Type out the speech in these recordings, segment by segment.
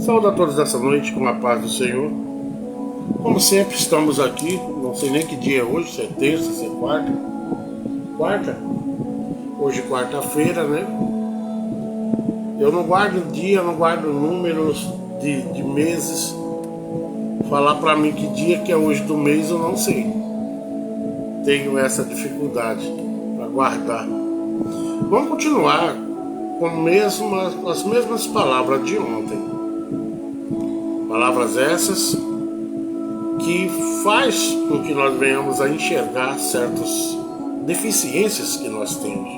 Saúde a todos dessa noite com a paz do Senhor. Como sempre, estamos aqui. Não sei nem que dia é hoje, se é terça, se é quarta. Quarta? Hoje quarta-feira, né? Eu não guardo dia, não guardo números de meses. Falar pra mim que dia que é hoje do mês eu não sei. Tenho essa dificuldade para guardar. Vamos continuar com as mesmas palavras de ontem. Palavras essas que faz com que nós venhamos a enxergar certas deficiências que nós temos.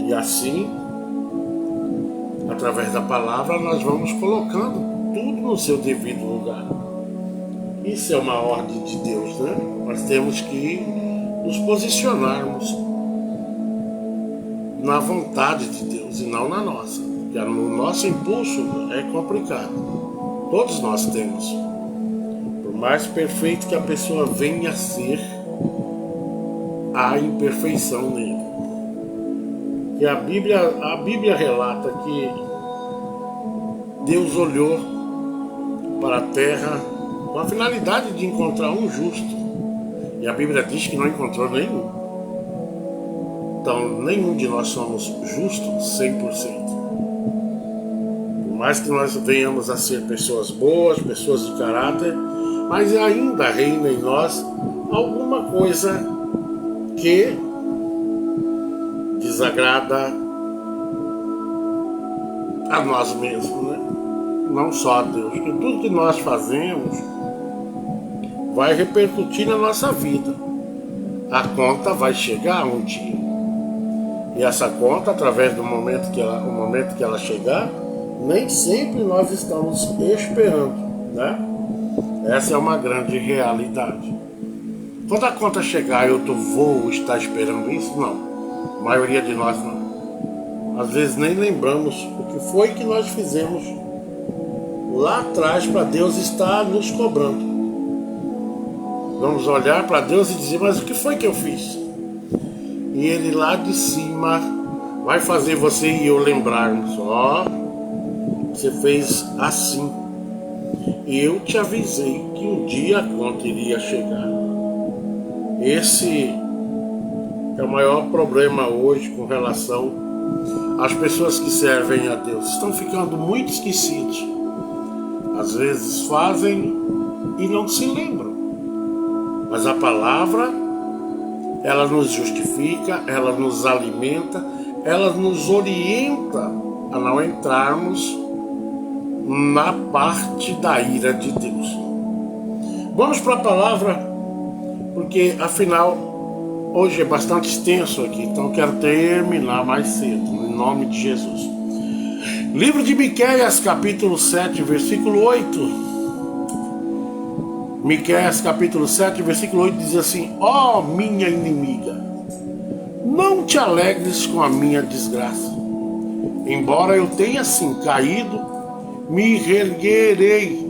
E assim, através da palavra, nós vamos colocando tudo no seu devido lugar. Isso é uma ordem de Deus, né? Nós temos que nos posicionarmos na vontade de Deus e não na nossa. Porque no nosso impulso é complicado. Todos nós temos. Por mais perfeito que a pessoa venha a ser, há imperfeição nele. E a Bíblia relata que Deus olhou para a terra com a finalidade de encontrar um justo. E a Bíblia diz que não encontrou nenhum. Então, nenhum de nós somos justos 100%. Por mais que nós venhamos a ser pessoas boas, pessoas de caráter, mas ainda reina em nós alguma coisa que desagrada a nós mesmos, né? Não só a Deus, porque tudo que nós fazemos vai repercutir na nossa vida. A conta vai chegar um dia. E essa conta, através do momento que ela chegar, nem sempre nós estamos esperando, né? Essa é uma grande realidade. Quando a conta chegar, eu vou estar esperando isso? Não. A maioria de nós não. Às vezes nem lembramos o que foi que nós fizemos lá atrás para Deus estar nos cobrando. Vamos olhar para Deus e dizer, mas o que foi que eu fiz? E Ele lá de cima vai fazer você e eu lembrarmos, você fez assim. E eu te avisei que um dia a conta iria chegar. Esse é o maior problema hoje com relação às pessoas que servem a Deus. Estão ficando muito esquecidos. Às vezes fazem e não se lembram. Mas a palavra, ela nos justifica, ela nos alimenta, ela nos orienta a não entrarmos na parte da ira de Deus. Vamos para a palavra, porque afinal hoje é bastante extenso aqui, então eu quero terminar mais cedo, em nome de Jesus. Livro de Miqueias, capítulo 7, versículo 8. Miqueias, capítulo 7, versículo 8 diz assim: ó minha inimiga, não te alegres com a minha desgraça. Embora eu tenha assim caído, me reerguerei,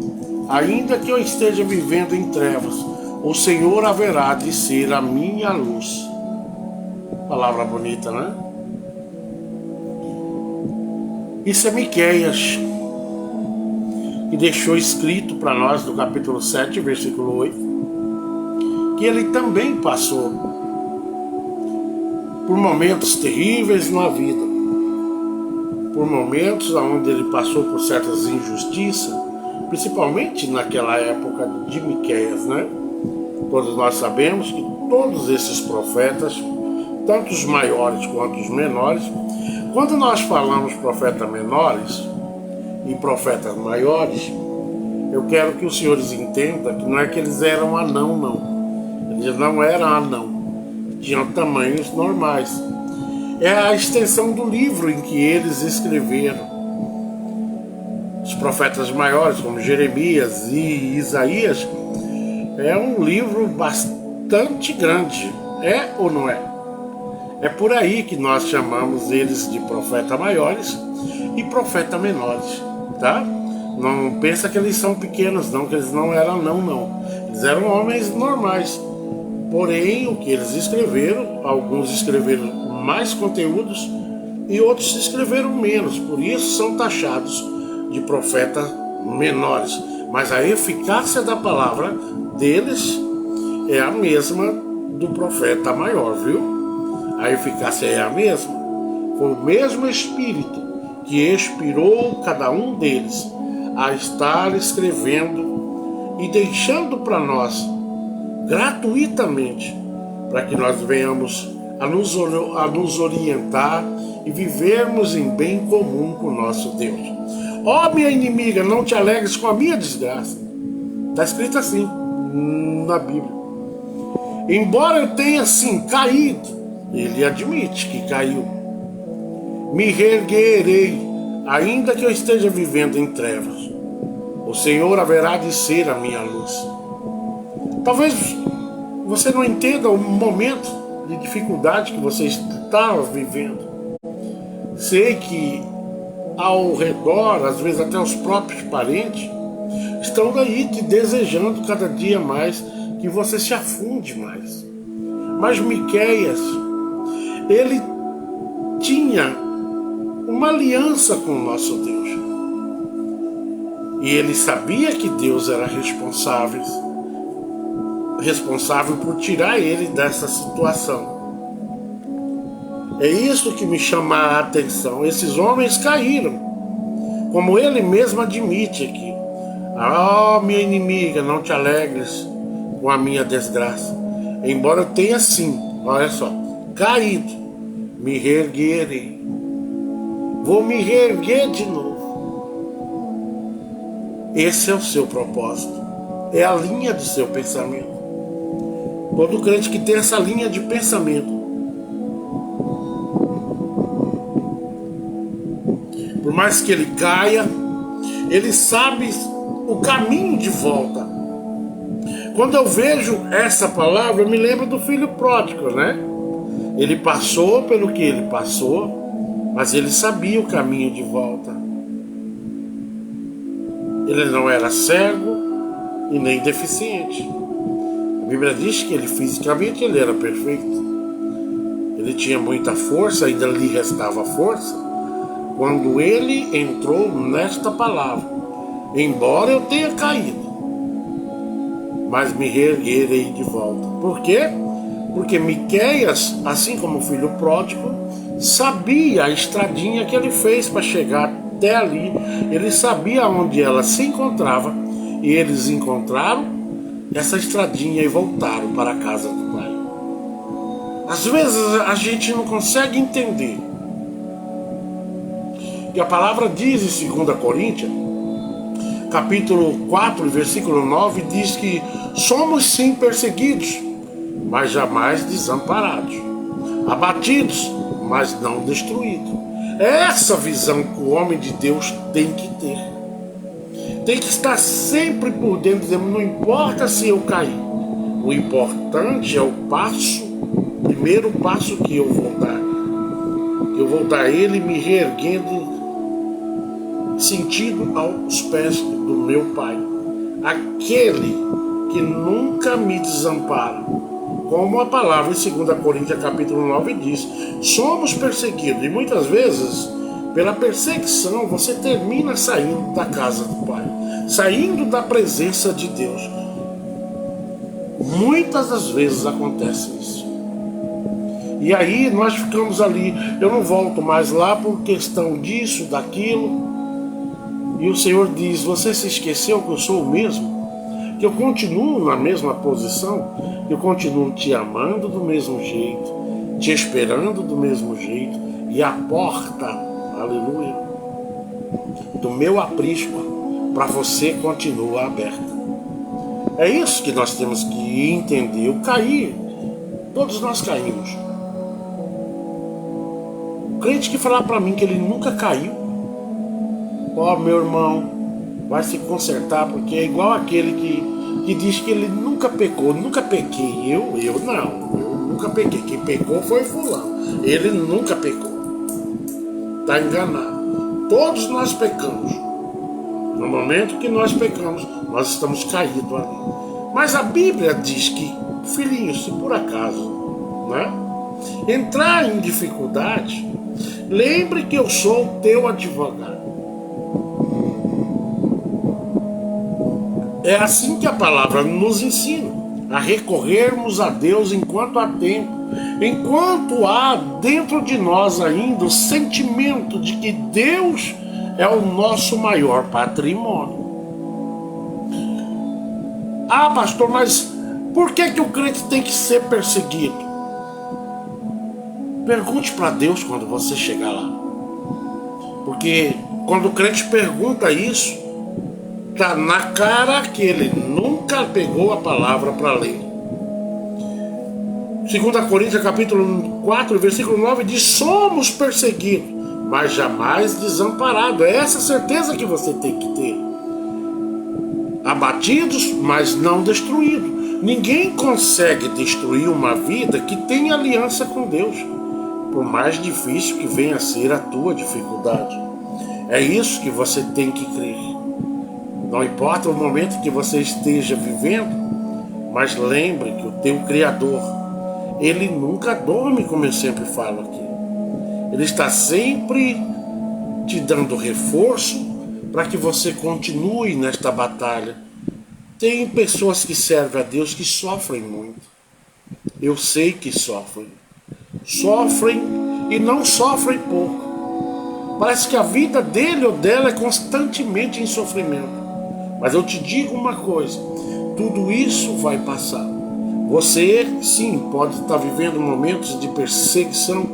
ainda que eu esteja vivendo em trevas. O Senhor haverá de ser a minha luz. Palavra bonita, né? Isso é Miqueias, que deixou escrito para nós no capítulo 7, versículo 8, que ele também passou por momentos terríveis na vida, por momentos onde ele passou por certas injustiças, principalmente naquela época de Miqueias, né? Todos nós sabemos que todos esses profetas, tanto os maiores quanto os menores, quando nós falamos profetas menores e profetas maiores, eu quero que os senhores entendam que não é que eles eram anão, não. Eles não eram anão. Tinham tamanhos normais. É a extensão do livro em que eles escreveram. Os profetas maiores, como Jeremias e Isaías, é um livro bastante grande. É ou não é? É por aí que nós chamamos eles de profetas maiores e profetas menores, tá? Não pensa que eles são pequenos, não, que eles não eram não. Eles eram homens normais. Porém, o que eles escreveram, alguns escreveram mais conteúdos e outros escreveram menos. Por isso são taxados de profetas menores, mas a eficácia da palavra deles é a mesma do profeta maior, viu? A eficácia é a mesma. Foi o mesmo Espírito que inspirou cada um deles a estar escrevendo e deixando para nós gratuitamente, para que nós venhamos a nos orientar e vivermos em bem comum com o nosso Deus. Ó, minha inimiga, não te alegres com a minha desgraça. Está escrito assim na Bíblia. Embora eu tenha sim caído, ele admite que caiu, me reerguerei, ainda que eu esteja vivendo em trevas. O Senhor haverá de ser a minha luz. Talvez você não entenda o momento de dificuldade que você está vivendo. Sei que ao redor, às vezes até os próprios parentes, estão daí te desejando cada dia mais que você se afunde mais. Mas Miqueias, ele tinha uma aliança com o nosso Deus. E ele sabia que Deus era responsável por tirar ele dessa situação. É isso que me chama a atenção. Esses homens caíram, como ele mesmo admite aqui. Ah, minha inimiga, não te alegres com a minha desgraça. Embora eu tenha sim, olha só, caído, me reerguerei. Vou me reerguer de novo. Esse é o seu propósito. É a linha do seu pensamento. Todo crente que tem essa linha de pensamento, por mais que ele caia, ele sabe o caminho de volta. Quando eu vejo essa palavra, eu me lembro do filho pródigo, né? Ele passou pelo que ele passou, mas ele sabia o caminho de volta. Ele não era cego e nem deficiente. A Bíblia diz que ele fisicamente ele era perfeito. Ele tinha muita força, ainda lhe restava força, quando ele entrou nesta palavra. Embora eu tenha caído, mas me reerguerei de volta. Por quê? Porque Miqueias, assim como o filho pródigo, sabia a estradinha que ele fez para chegar até ali. Ele sabia onde ela se encontrava, e eles encontraram essa estradinha e voltaram para a casa do Pai. Às vezes a gente não consegue entender. E a palavra diz em 2 Coríntios, capítulo 4, versículo 9, diz que somos sim perseguidos, mas jamais desamparados, abatidos, mas não destruídos. É essa visão que o homem de Deus tem que ter. Tem que estar sempre por dentro, dizendo, não importa se eu cair, o importante é o primeiro passo que eu vou dar. Eu vou dar ele me reerguendo sentido aos pés do meu Pai, aquele que nunca me desampara. Como a palavra em 2 Coríntios capítulo 9 diz, somos perseguidos, e muitas vezes pela perseguição você termina saindo da casa do Pai, saindo da presença de Deus. Muitas das vezes acontece isso. E aí nós ficamos ali, eu não volto mais lá por questão disso, daquilo. E o Senhor diz, você se esqueceu que eu sou o mesmo? Que eu continuo na mesma posição? Que eu continuo te amando do mesmo jeito, te esperando do mesmo jeito, e a porta, aleluia, do meu aprisco para você continua aberta. É isso que nós temos que entender. Eu caí, todos nós caímos. O crente que falar para mim que ele nunca caiu, ó, meu irmão, vai se consertar, porque é igual aquele que diz que ele nunca pecou. Nunca pequei. Eu nunca pequei. Quem pecou foi fulano. Ele nunca pecou. Está enganado. Todos nós pecamos. No momento que nós pecamos, nós estamos caídos ali. Mas a Bíblia diz que, filhinho, se por acaso, né, entrar em dificuldade, lembre que eu sou o teu advogado. É assim que a palavra nos ensina, a recorrermos a Deus enquanto há tempo, enquanto há dentro de nós ainda o sentimento de que Deus é o nosso maior patrimônio. Ah, pastor, mas por que o crente tem que ser perseguido? Pergunte para Deus quando você chegar lá. Porque quando o crente pergunta isso, está na cara que ele nunca pegou a palavra para ler. 2 Coríntios capítulo 4, versículo 9 diz: somos perseguidos, mas jamais desamparados. É essa certeza que você tem que ter. Abatidos, mas não destruídos. Ninguém consegue destruir uma vida que tem aliança com Deus, por mais difícil que venha a ser a tua dificuldade. É isso que você tem que crer. Não importa o momento que você esteja vivendo, mas lembre que o teu Criador, Ele nunca dorme, como eu sempre falo aqui. Ele está sempre te dando reforço para que você continue nesta batalha. Tem pessoas que servem a Deus que sofrem muito. Eu sei que sofrem. Sofrem e não sofrem pouco. Parece que a vida dele ou dela é constantemente em sofrimento. Mas eu te digo uma coisa, tudo isso vai passar. Você, sim, pode estar vivendo momentos de perseguição,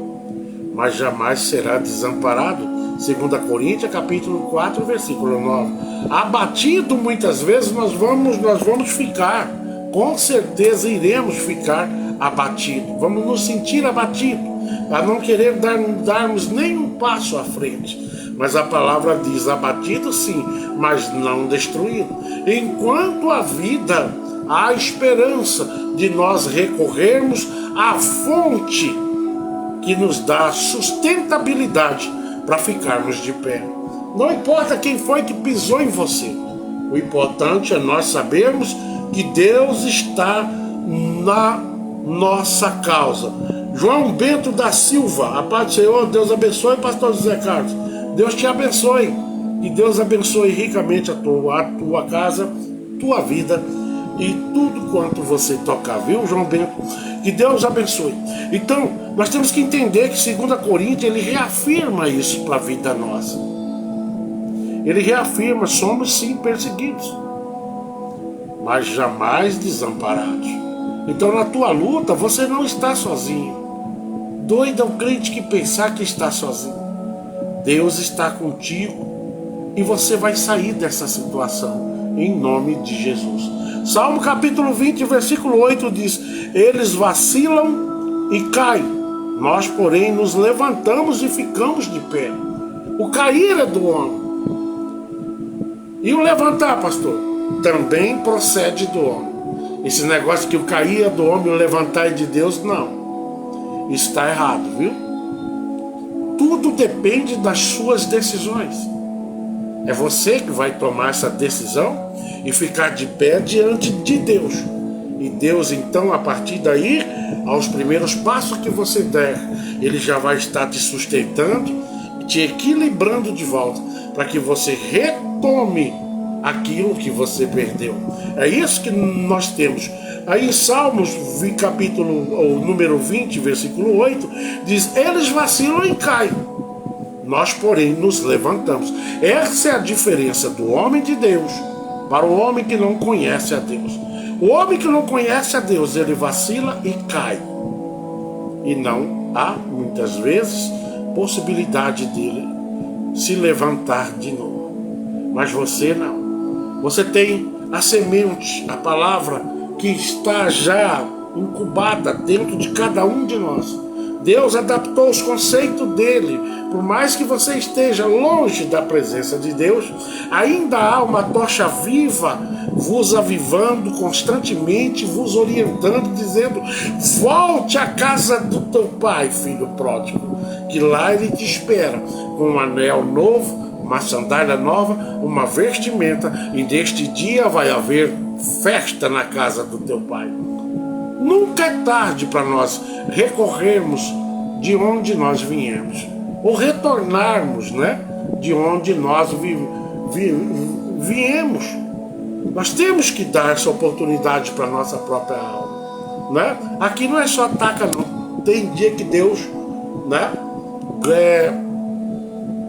mas jamais será desamparado. 2 Coríntios, capítulo 4, versículo 9. Abatido muitas vezes nós vamos ficar. Com certeza iremos ficar abatidos. Vamos nos sentir abatidos, a não querer darmos nenhum passo à frente. Mas a palavra diz: abatido sim, mas não destruído. Enquanto a vida, há esperança de nós recorrermos à fonte que nos dá sustentabilidade para ficarmos de pé. Não importa quem foi que pisou em você. O importante é nós sabermos que Deus está na nossa causa. João Bento da Silva, a paz do Senhor, Deus abençoe, pastor José Carlos. Deus te abençoe. Que Deus abençoe ricamente a tua casa, tua vida e tudo quanto você tocar, viu, João Bento? Que Deus abençoe. Então, nós temos que entender que 2 Coríntios, ele reafirma isso para a vida nossa. Ele reafirma: somos sim perseguidos, mas jamais desamparados. Então, na tua luta, você não está sozinho. Doido é o crente que pensar que está sozinho. Deus está contigo e você vai sair dessa situação, em nome de Jesus. Salmo capítulo 20, versículo 8 diz: eles vacilam e caem, nós porém nos levantamos e ficamos de pé. O cair é do homem. E o levantar, pastor, também procede do homem. Esse negócio que o cair é do homem e o levantar é de Deus, não. Isso está errado, viu? Tudo depende das suas decisões. É você que vai tomar essa decisão e ficar de pé diante de Deus. E Deus, então, a partir daí, aos primeiros passos que você der, Ele já vai estar te sustentando e te equilibrando de volta, para que você retome aquilo que você perdeu. É isso que nós temos. Aí em Salmos, capítulo número 20, versículo 8, diz: eles vacilam e caem, nós porém nos levantamos. Essa é a diferença do homem de Deus para o homem que não conhece a Deus. O homem que não conhece a Deus, ele vacila e cai, e não há muitas vezes possibilidade dele se levantar de novo. Mas você não. Você tem a semente, a palavra que está já incubada dentro de cada um de nós. Deus adaptou os conceitos dele. Por mais que você esteja longe da presença de Deus, ainda há uma tocha viva vos avivando constantemente, vos orientando, dizendo: volte à casa do teu pai, filho pródigo, que lá ele te espera com um anel novo, uma sandália nova, uma vestimenta, e neste dia vai haver festa na casa do teu pai. Nunca é tarde para nós recorrermos de onde nós viemos, ou retornarmos, né, de onde nós viemos. Nós temos que dar essa oportunidade para a nossa própria alma, né? Aqui não é só ataca, não. Tem dia que Deus, né,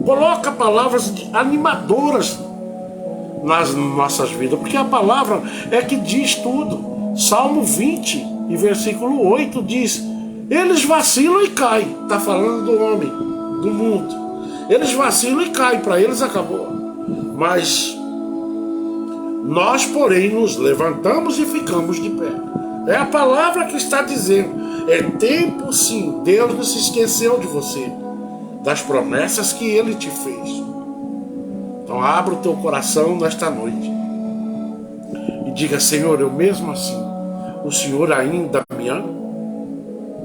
coloca palavras animadoras nas nossas vidas, porque a palavra é que diz tudo. Salmo 20 e versículo 8 diz: eles vacilam e caem. Está falando do homem, do mundo. Eles vacilam e caem, para eles acabou. Mas nós, porém, nos levantamos e ficamos de pé. É a palavra que está dizendo. É tempo, sim. Deus não se esqueceu de você, das promessas que Ele te fez. Então abra o teu coração nesta noite e diga: Senhor, eu mesmo assim, o Senhor ainda me ama?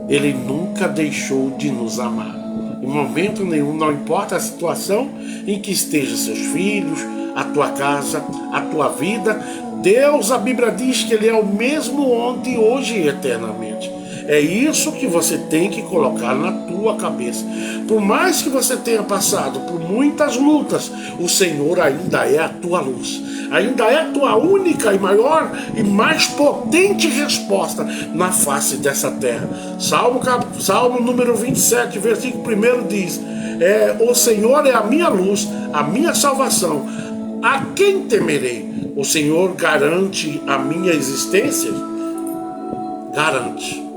Ele nunca deixou de nos amar. Em momento nenhum, não importa a situação em que estejam seus filhos, a tua casa, a tua vida, Deus, a Bíblia diz que Ele é o mesmo ontem, hoje e eternamente. É isso que você tem que colocar na tua cabeça. Por mais que você tenha passado por muitas lutas, o Senhor ainda é a tua luz. Ainda é a tua única e maior e mais potente resposta na face dessa terra. Salmo número 27, versículo 1 diz: o Senhor é a minha luz, a minha salvação. A quem temerei? O Senhor garante a minha existência? Garante.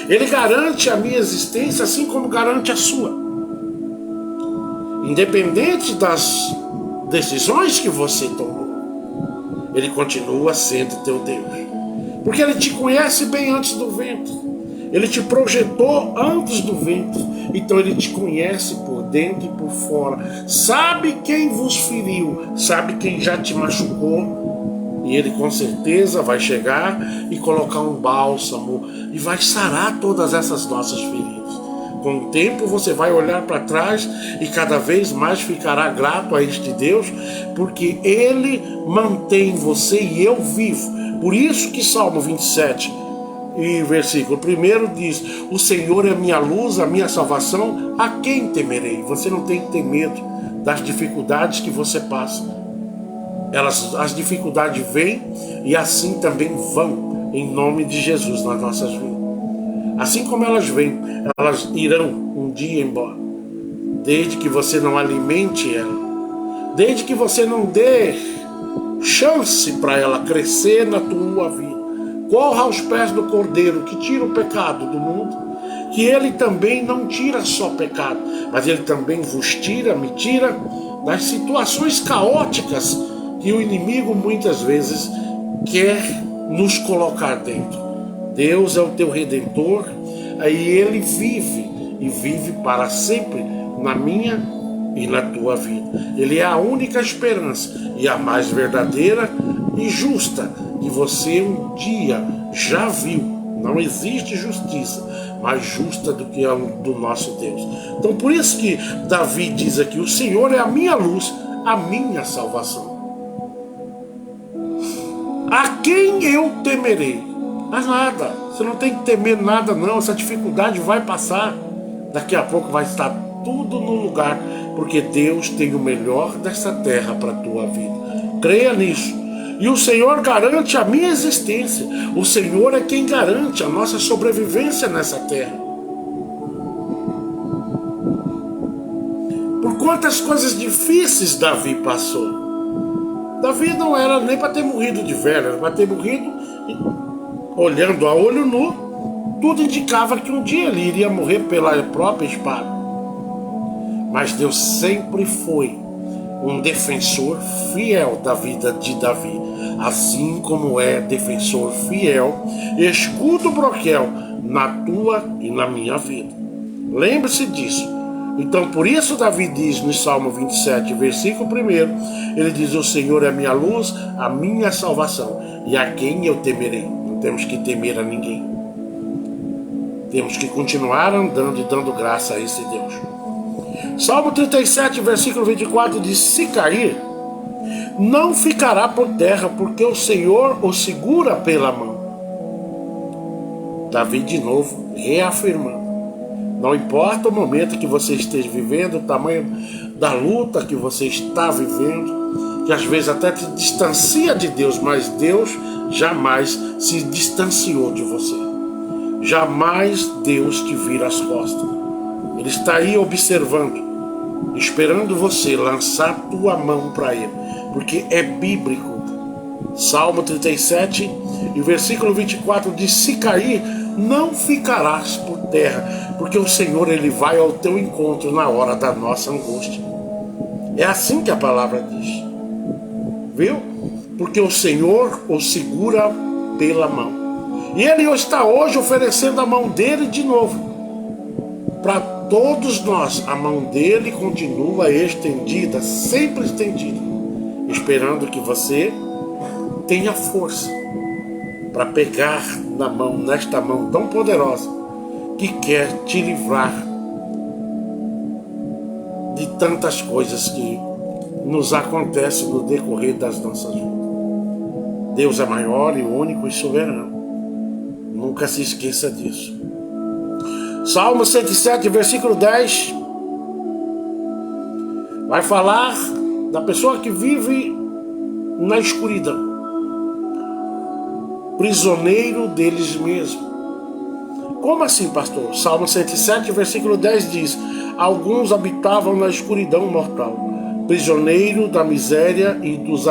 Ele garante a minha existência, assim como garante a sua. Independente das decisões que você tomou, Ele continua sendo teu Deus. Porque Ele te conhece bem antes do ventre. Ele te projetou antes do ventre. Então Ele te conhece por dentro e por fora. Sabe quem vos feriu, sabe quem já te machucou. E Ele com certeza vai chegar e colocar um bálsamo e vai sarar todas essas nossas feridas. Com o tempo você vai olhar para trás e cada vez mais ficará grato a este Deus, porque Ele mantém você e eu vivo. Por isso que Salmo 27 e versículo 1 diz: o Senhor é minha luz, a minha salvação, a quem temerei? Você não tem que ter medo das dificuldades que você passa. As dificuldades vêm e assim também vão, em nome de Jesus, nas nossas vidas. Assim como elas vêm, elas irão um dia embora. Desde que você não alimente ela, desde que você não dê chance para ela crescer na tua vida. Corra aos pés do Cordeiro que tira o pecado do mundo, que Ele também não tira só pecado, mas Ele também vos tira, me tira das situações caóticas que o inimigo muitas vezes quer nos colocar dentro. Deus é o teu Redentor, aí Ele vive e vive para sempre na minha e na tua vida. Ele é a única esperança e a mais verdadeira e justa que você um dia já viu. Não existe justiça mais justa do que a do nosso Deus. Então por isso que Davi diz aqui: o Senhor é a minha luz, a minha salvação. A quem eu temerei? A nada. Você não tem que temer nada não. Essa dificuldade vai passar. Daqui a pouco vai estar tudo no lugar, porque Deus tem o melhor dessa terra para a tua vida. Creia nisso. E o Senhor garante a minha existência. O Senhor é quem garante a nossa sobrevivência nessa terra. Por quantas coisas difíceis Davi passou. Davi não era nem para ter morrido de velho, era para ter morrido olhando a olho nu. Tudo indicava que um dia ele iria morrer pela própria espada. Mas Deus sempre foi um defensor fiel da vida de Davi, assim como é defensor fiel, escudo broquel na tua e na minha vida. Lembre-se disso. Então por isso Davi diz no Salmo 27, versículo 1, ele diz: o Senhor é a minha luz, a minha salvação, e a quem eu temerei? Não temos que temer a ninguém. Temos que continuar andando e dando graça a esse Deus. Salmo 37, versículo 24 diz: se cair, não ficará por terra, porque o Senhor o segura pela mão. Davi de novo reafirmando: não importa o momento que você esteja vivendo, o tamanho da luta que você está vivendo, que às vezes até te distancia de Deus, mas Deus jamais se distanciou de você. Jamais Deus te vira as costas. Ele está aí observando, esperando você lançar tua mão para Ele, porque é bíblico. Salmo 37 e versículo 24 diz: se cair, não ficarás por terra, porque o Senhor, Ele vai ao teu encontro na hora da nossa angústia. É assim que a palavra diz, viu? Porque o Senhor o segura pela mão, e Ele está hoje oferecendo a mão dele de novo para todos nós. A mão dele continua estendida, sempre estendida, esperando que você tenha força para pegar na mão, nesta mão tão poderosa, que quer te livrar de tantas coisas que nos acontecem no decorrer das nossas vidas. Deus é maior e único e soberano. Nunca se esqueça disso. Salmo 107, versículo 10, vai falar da pessoa que vive na escuridão, prisioneiro deles mesmos. Como assim, pastor? Salmo 107, versículo 10 diz: alguns habitavam na escuridão mortal, prisioneiro da miséria e dos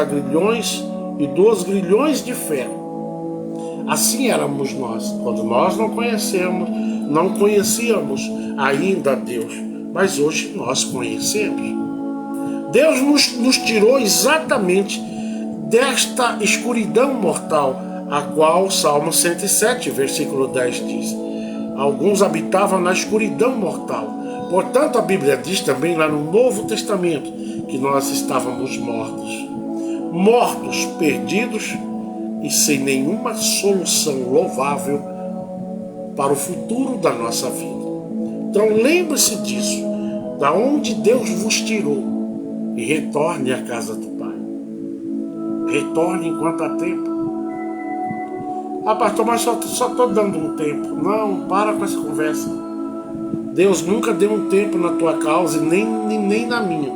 grilhões de ferro. Assim éramos nós, quando nós não conhecíamos ainda Deus, mas hoje nós conhecemos. Deus nos tirou exatamente desta escuridão mortal, a qual Salmo 107, versículo 10 diz: alguns habitavam na escuridão mortal. Portanto, a Bíblia diz também lá no Novo Testamento que nós estávamos mortos, perdidos e sem nenhuma solução louvável para o futuro da nossa vida. Então lembre-se disso, da onde Deus vos tirou, e retorne à casa do Pai. Retorne enquanto há tempo. Ah, pastor, mas só estou dando um tempo. Não, para com essa conversa. Deus nunca deu um tempo na tua causa, nem na minha.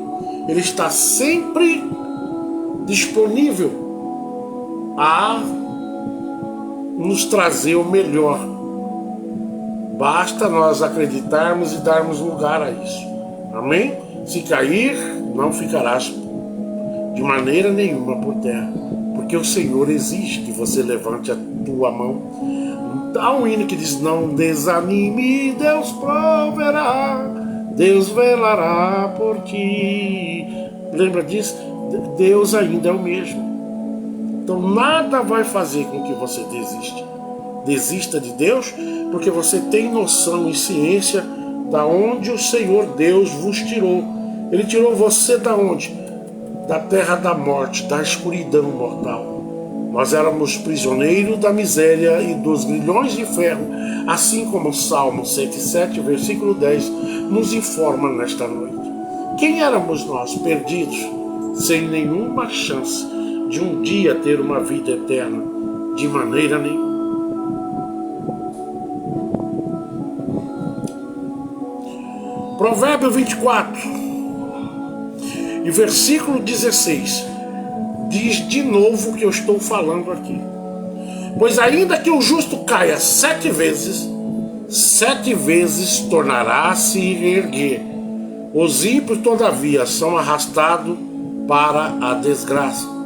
Ele está sempre disponível a nos trazer o melhor. Basta nós acreditarmos e darmos lugar a isso. Amém? Se cair, não ficarás de maneira nenhuma por terra, porque o Senhor exige que você levante a tua mão. Há um hino que diz: não desanime, Deus proverá, Deus velará por ti. Lembra disso? Deus ainda é o mesmo. Então nada vai fazer com que você desista de Deus, porque você tem noção e ciência da onde o Senhor Deus vos tirou. Ele tirou você da onde? Da terra da morte, da escuridão mortal. Nós éramos prisioneiros da miséria e dos grilhões de ferro, assim como o Salmo 107, versículo 10, nos informa nesta noite. Quem éramos nós? Perdidos, sem nenhuma chance de um dia ter uma vida eterna, de maneira nenhuma. Provérbio 24 e versículo 16 diz de novo o que eu estou falando aqui: pois ainda que o justo caia 7 vezes, 7 vezes tornará a se erguer. Os ímpios, todavia, são arrastados para a desgraça.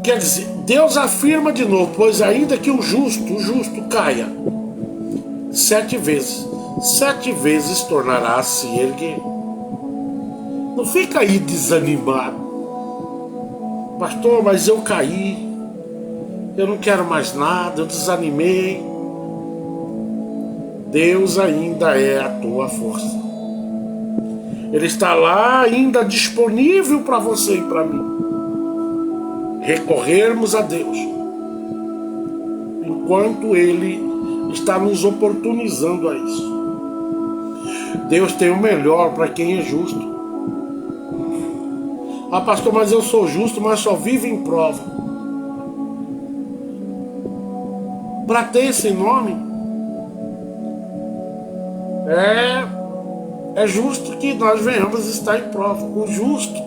Quer dizer, Deus afirma de novo: pois ainda que o justo caia 7 vezes, 7 vezes tornará a se erguer. Não fica aí desanimado. Pastor, mas eu caí, eu não quero mais nada, eu desanimei. Deus ainda é a tua força. Ele está lá ainda disponível para você e para mim. Recorrermos a Deus enquanto Ele está nos oportunizando a isso. Deus tem o melhor para quem é justo. Ah, pastor, mas eu sou justo, mas só vivo em prova. Para ter esse nome, é justo que nós venhamos estar em prova. O justo,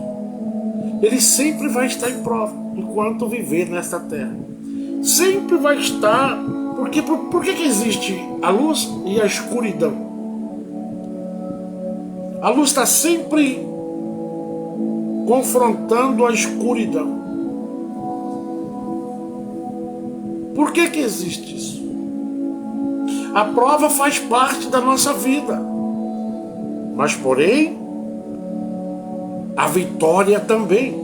ele sempre vai estar em prova enquanto viver nesta terra. Sempre vai estar. Porque por que existe a luz e a escuridão? A luz está sempre confrontando a escuridão. Por que existe isso? A prova faz parte da nossa vida. Mas, porém, a vitória também.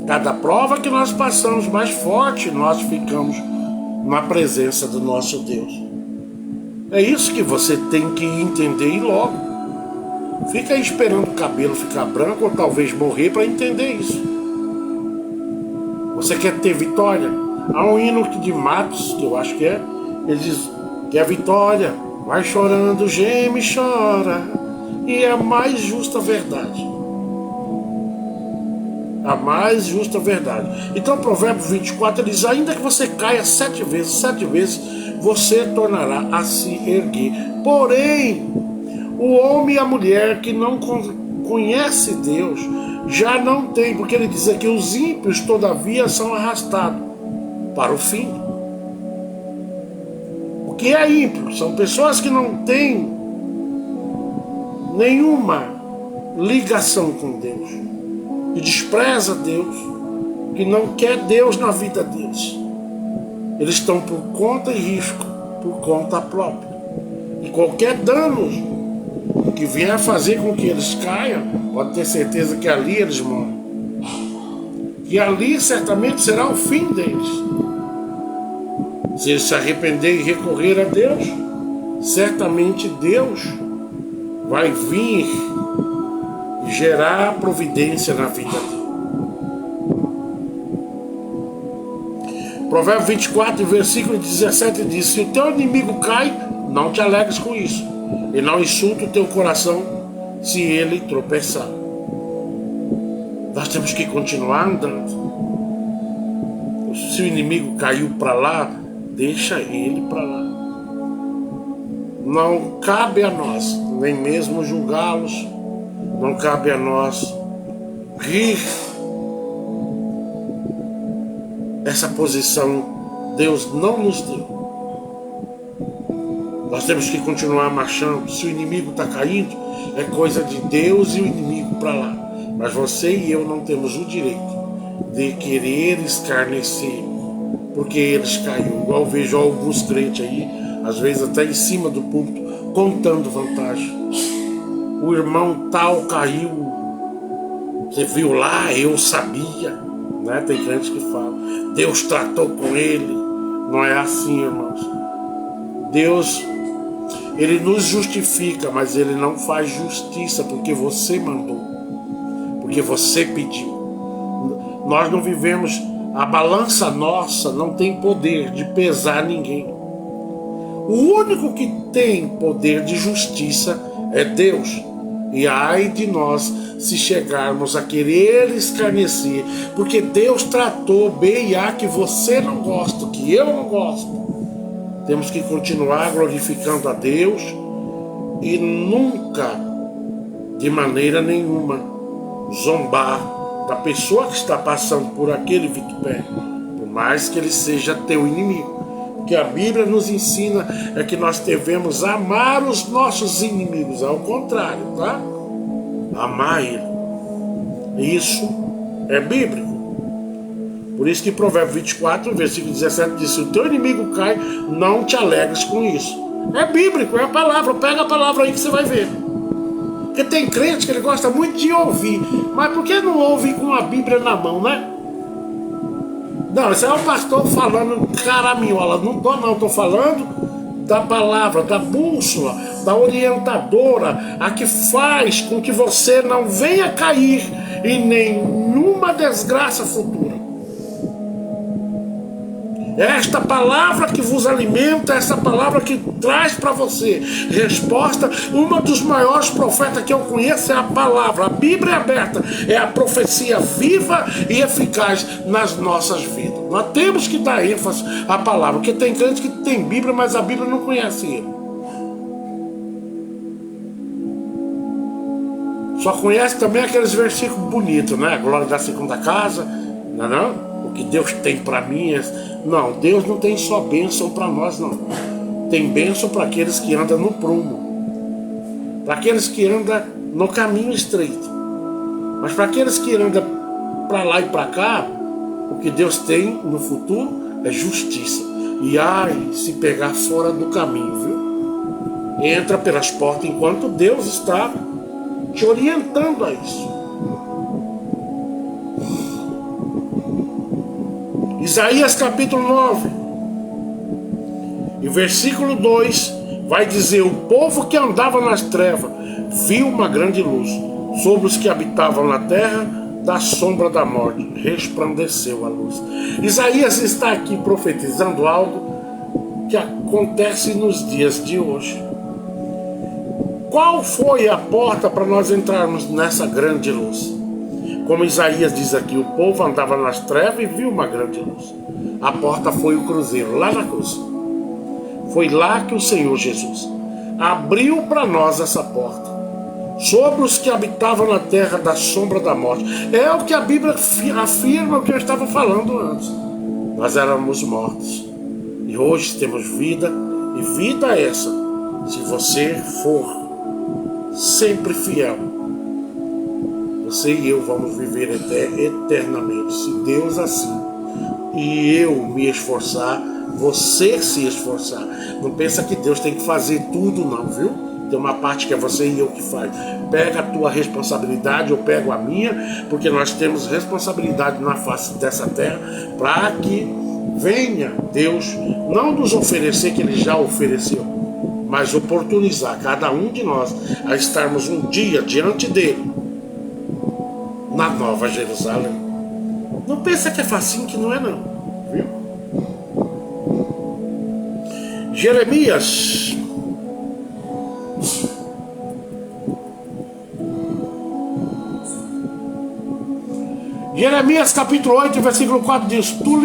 Cada prova que nós passamos mais forte, nós ficamos na presença do nosso Deus. É isso que você tem que entender e logo. Fica aí esperando o cabelo ficar branco ou talvez morrer para entender isso. Você quer ter vitória? Há um hino de Matos, que eu acho que é, ele diz que a vitória vai chorando, geme e chora, e é a mais justa verdade. A mais justa verdade. Então, Provérbios 24 diz: ainda que você caia 7 vezes você tornará a se erguer. Porém, o homem e a mulher que não conhece Deus já não tem, porque ele diz aqui: os ímpios todavia são arrastados para o fim. O que é ímpio? São pessoas que não têm nenhuma ligação com Deus, que despreza Deus, que não quer Deus na vida deles. Eles estão por conta e risco, por conta própria. E qualquer dano que vier a fazer com que eles caiam, pode ter certeza que ali eles morrem. E ali certamente será o fim deles. Se eles se arrependerem e recorrer a Deus, certamente Deus vai vir e gerar providência na vida dele. Provérbios 24, versículo 17 diz: se o teu inimigo cai, não te alegres com isso, e não insulte o teu coração se ele tropeçar. Nós temos que continuar andando. Se o inimigo caiu para lá, deixa ele para lá. Não cabe a nós nem mesmo julgá-los. Não cabe a nós rir. Essa posição Deus não nos deu. Nós temos que continuar marchando. Se o inimigo está caindo, é coisa de Deus e o inimigo para lá. Mas você e eu não temos o direito de querer escarnecer porque eles caíram. Igual eu vejo alguns crentes aí, às vezes até em cima do púlpito, contando vantagem. O irmão tal caiu, você viu lá, eu sabia, né? Tem crentes que falam, Deus tratou com ele. Não é assim, irmãos. Deus, ele nos justifica, mas ele não faz justiça porque você mandou, porque você pediu. Nós não vivemos, a balança nossa não tem poder de pesar ninguém. O único que tem poder de justiça é Deus. E ai de nós se chegarmos a querer escarnecer, porque Deus tratou bem a que você não gosta, que eu não gosto. Temos que continuar glorificando a Deus e nunca, de maneira nenhuma, zombar da pessoa que está passando por aquele vitupério, por mais que ele seja teu inimigo. O que a Bíblia nos ensina é que nós devemos amar os nossos inimigos, ao contrário, tá? Amar ele. Isso é bíblico. Por isso que Provérbios 24, versículo 17 diz: se o teu inimigo cai, não te alegres com isso. É bíblico, é a palavra. Pega a palavra aí que você vai ver. Porque tem crente que ele gosta muito de ouvir, mas por que não ouve com a Bíblia na mão, né? Não, esse é o pastor falando caraminhola. Não estou falando da palavra, da bússola, da orientadora, a que faz com que você não venha cair em nenhuma desgraça futura. Esta palavra que vos alimenta, essa palavra que traz para você resposta. Uma dos maiores profetas que eu conheço é a palavra. A Bíblia é aberta, é a profecia viva e eficaz nas nossas vidas. Nós temos que dar ênfase à palavra, porque tem crente que tem Bíblia, mas a Bíblia não conhece ele. Só conhece também aqueles versículos bonitos, né? A glória da segunda casa, não é não? O que Deus tem para mim. Não, Deus não tem só bênção para nós, não. Tem bênção para aqueles que andam no prumo, para aqueles que andam no caminho estreito. Mas para aqueles que andam para lá e para cá, o que Deus tem no futuro é justiça. E ai, se pegar fora do caminho, viu? Entra pelas portas enquanto Deus está te orientando a isso. Isaías capítulo 9 e versículo 2 vai dizer: o povo que andava nas trevas viu uma grande luz, sobre os que habitavam na terra da sombra da morte resplandeceu a luz. Isaías está aqui profetizando algo que acontece nos dias de hoje. Qual foi a porta para nós entrarmos nessa grande luz? Como Isaías diz aqui, o povo andava nas trevas e viu uma grande luz. A porta foi o cruzeiro, lá na cruz. Foi lá que o Senhor Jesus abriu para nós essa porta. Sobre os que habitavam na terra da sombra da morte. É o que a Bíblia afirma, o que eu estava falando antes. Nós éramos mortos. E hoje temos vida, e vida essa, se você for sempre fiel, você e eu vamos viver eternamente, se Deus assim. E eu me esforçar, você se esforçar. Não pensa que Deus tem que fazer tudo não, viu? Tem uma parte que é você e eu que faz. Pega a tua responsabilidade, eu pego a minha, porque nós temos responsabilidade na face dessa terra, para que venha Deus não nos oferecer que Ele já ofereceu, mas oportunizar cada um de nós a estarmos um dia diante dele, na Nova Jerusalém. Não pensa que é facinho, que não é não, viu? Jeremias capítulo 8, versículo 4 diz: Tu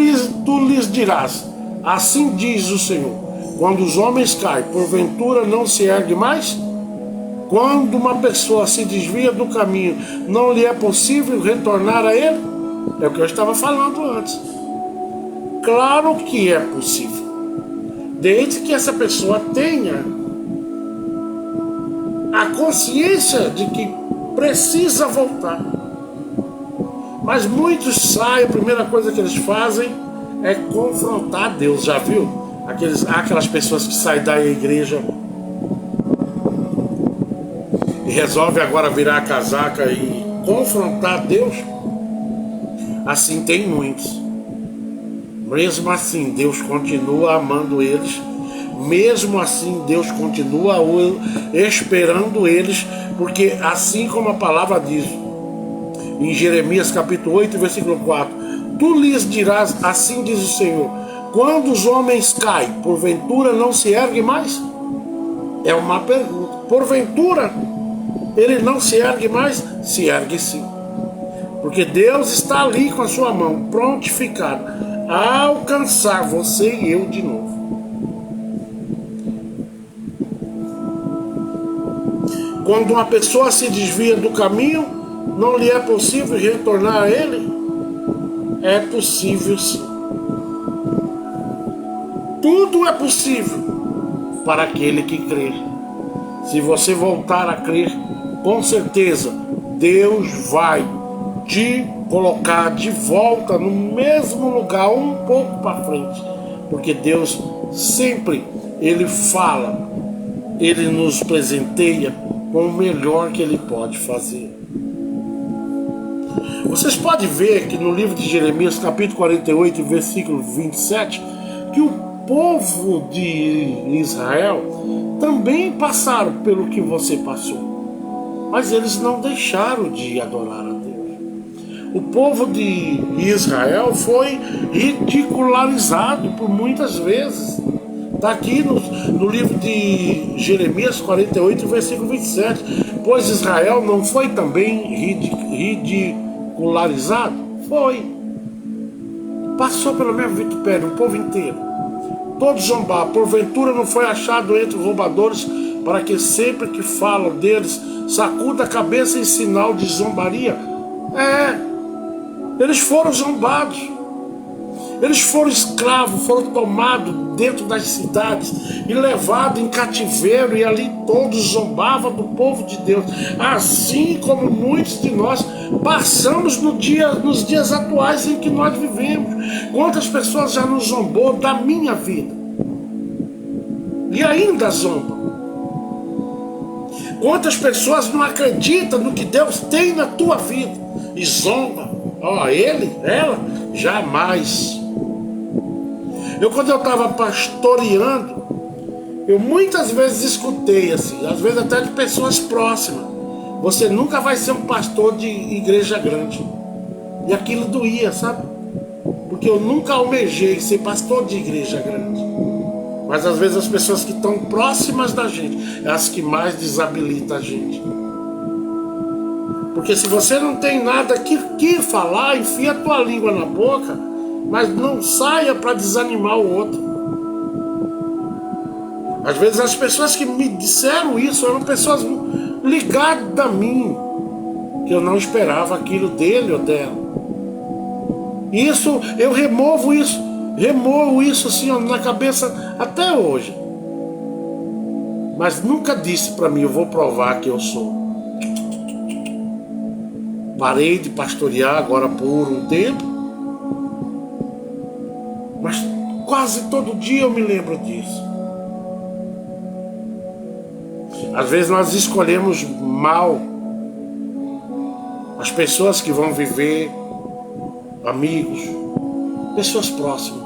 lhes dirás, assim diz o Senhor, quando os homens caem, porventura não se ergue mais? Quando uma pessoa se desvia do caminho, não lhe é possível retornar a ele? É o que eu estava falando antes. Claro que é possível, desde que essa pessoa tenha a consciência de que precisa voltar. Mas muitos saem, a primeira coisa que eles fazem é confrontar Deus. Já viu? Aquelas pessoas que saem da igreja e resolvem agora virar a casaca e confrontar Deus. Assim tem muitos. Mesmo assim, Deus continua amando eles. Mesmo assim, Deus continua esperando eles. Porque assim como a palavra diz em Jeremias capítulo 8, versículo 4: Tu lhes dirás, assim diz o Senhor, quando os homens caem, porventura não se ergue mais? É uma pergunta. Porventura ele não se ergue mais? Se ergue sim. Porque Deus está ali com a sua mão, prontificado a alcançar você e eu de novo. Quando uma pessoa se desvia do caminho, não lhe é possível retornar a ele? É possível sim. Tudo é possível para aquele que crê. Se você voltar a crer, com certeza Deus vai te colocar de volta no mesmo lugar, um pouco para frente. Porque Deus sempre, Ele fala, Ele nos presenteia com o melhor que Ele pode fazer. Vocês podem ver que no livro de Jeremias, capítulo 48, versículo 27, que o povo de Israel também passaram pelo que você passou, mas eles não deixaram de adorar a Deus. O povo de Israel foi ridicularizado por muitas vezes. Está aqui no livro de Jeremias 48, versículo 27. Pois Israel não foi também ridicularizado? Foi. Passou pelo mesmo vitupério, o povo inteiro. Todos zombaram. Porventura não foi achado entre os roubadores para que sempre que falam deles, sacuda a cabeça em sinal de zombaria. Eles foram zombados. Eles foram escravos, foram tomados dentro das cidades e levados em cativeiro, e ali todos zombavam do povo de Deus. Assim como muitos de nós passamos nos dias atuais em que nós vivemos. Quantas pessoas já nos zombou da minha vida? E ainda zombam. Quantas pessoas não acreditam no que Deus tem na tua vida e zombam? Ela, jamais. Quando eu estava pastoreando, eu muitas vezes escutei assim, às vezes até de pessoas próximas: você nunca vai ser um pastor de igreja grande. E aquilo doía, sabe? Porque eu nunca almejei ser pastor de igreja grande. Mas às vezes as pessoas que estão próximas da gente é as que mais desabilitam a gente. Porque se você não tem nada que falar, enfia a tua língua na boca, mas não saia para desanimar o outro. Às vezes as pessoas que me disseram isso eram pessoas ligadas a mim, que eu não esperava aquilo dele ou dela. Isso, eu removo isso assim na cabeça até hoje. Mas nunca disse para mim: eu vou provar que eu sou. Parei de pastorear agora por um tempo, mas quase todo dia eu me lembro disso. Às vezes nós escolhemos mal as pessoas que vão viver, amigos, pessoas próximas.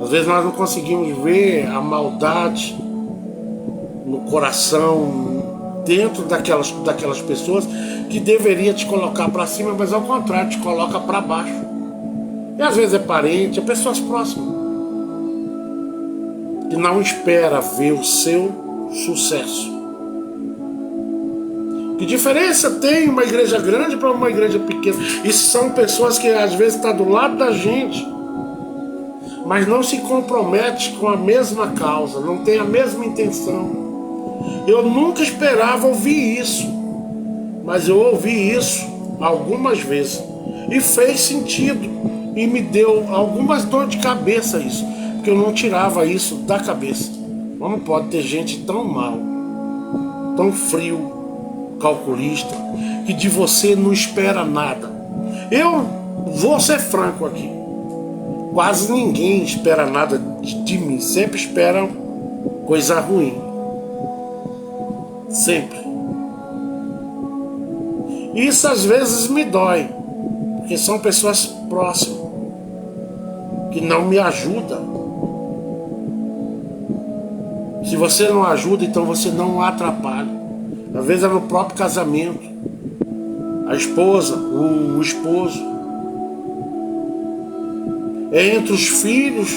Às vezes nós não conseguimos ver a maldade no coração, dentro daquelas pessoas que deveria te colocar para cima, mas ao contrário, te coloca para baixo. E às vezes é parente, é pessoas próximas, que não espera ver o seu sucesso. Que diferença tem uma igreja grande para uma igreja pequena? E são pessoas que às vezes estão do lado da gente, mas não se compromete com a mesma causa, não tem a mesma intenção. Eu nunca esperava ouvir isso, mas eu ouvi isso algumas vezes e fez sentido, e me deu algumas dor de cabeça isso, porque eu não tirava isso da cabeça. Como pode ter gente tão mal, tão frio, calculista, que de você não espera nada? Eu vou ser franco aqui, quase ninguém espera nada de mim, sempre esperam coisa ruim, sempre. Isso às vezes me dói, porque são pessoas próximas que não me ajudam. Se você não ajuda, então você não atrapalha. Às vezes é no próprio casamento, a esposa, o esposo, é entre os filhos,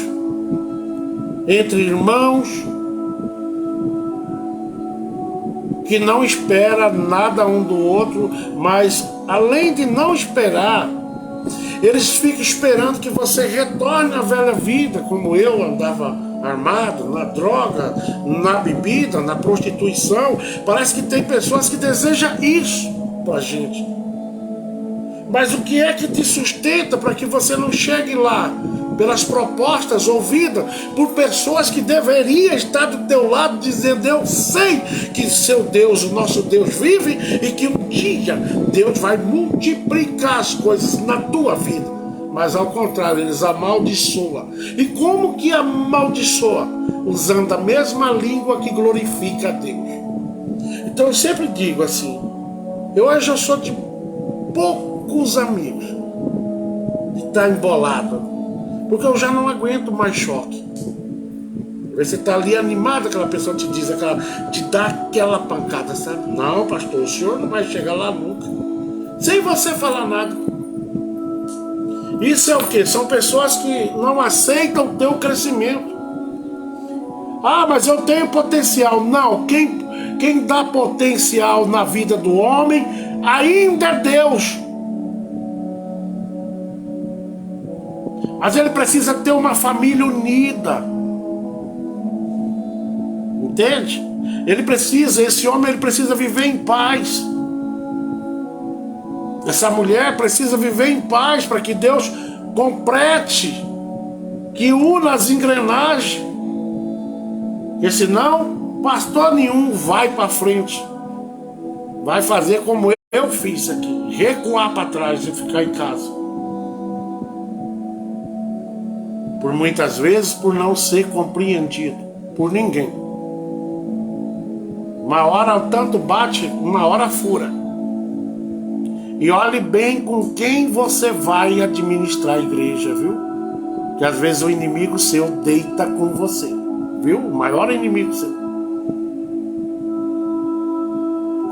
entre irmãos, que não espera nada um do outro, mas além de não esperar, eles ficam esperando que você retorne à velha vida, como eu andava armado, na droga, na bebida, na prostituição. Parece que tem pessoas que desejam isso pra gente. Mas o que é que te sustenta para que você não chegue lá? Pelas propostas ouvidas por pessoas que deveriam estar do teu lado, dizendo: eu sei que seu Deus, o nosso Deus, vive e que um dia Deus vai multiplicar as coisas na tua vida. Mas ao contrário, eles amaldiçoam. E como que amaldiçoa? Usando a mesma língua que glorifica a Deus. Então eu sempre digo assim: hoje eu sou de poucos amigos de estar embolado, porque eu já não aguento mais choque. Você está ali animado, aquela pessoa te diz te dá aquela pancada, sabe? Não, pastor, o senhor não vai chegar lá nunca, sem você falar nada. Isso é o quê? São pessoas que não aceitam o teu crescimento. Ah, mas eu tenho potencial. Não, quem dá potencial na vida do homem ainda é Deus. Mas ele precisa ter uma família unida. Entende? Esse homem, ele precisa viver em paz. Essa mulher precisa viver em paz para que Deus complete, que una as engrenagens. Porque senão, pastor nenhum vai para frente. Vai fazer como eu fiz aqui, recuar para trás e ficar em casa. Por muitas vezes, por não ser compreendido por ninguém. Uma hora o tanto bate, uma hora fura. E olhe bem com quem você vai administrar a igreja, viu? Que às vezes o inimigo seu deita com você, viu? O maior inimigo seu.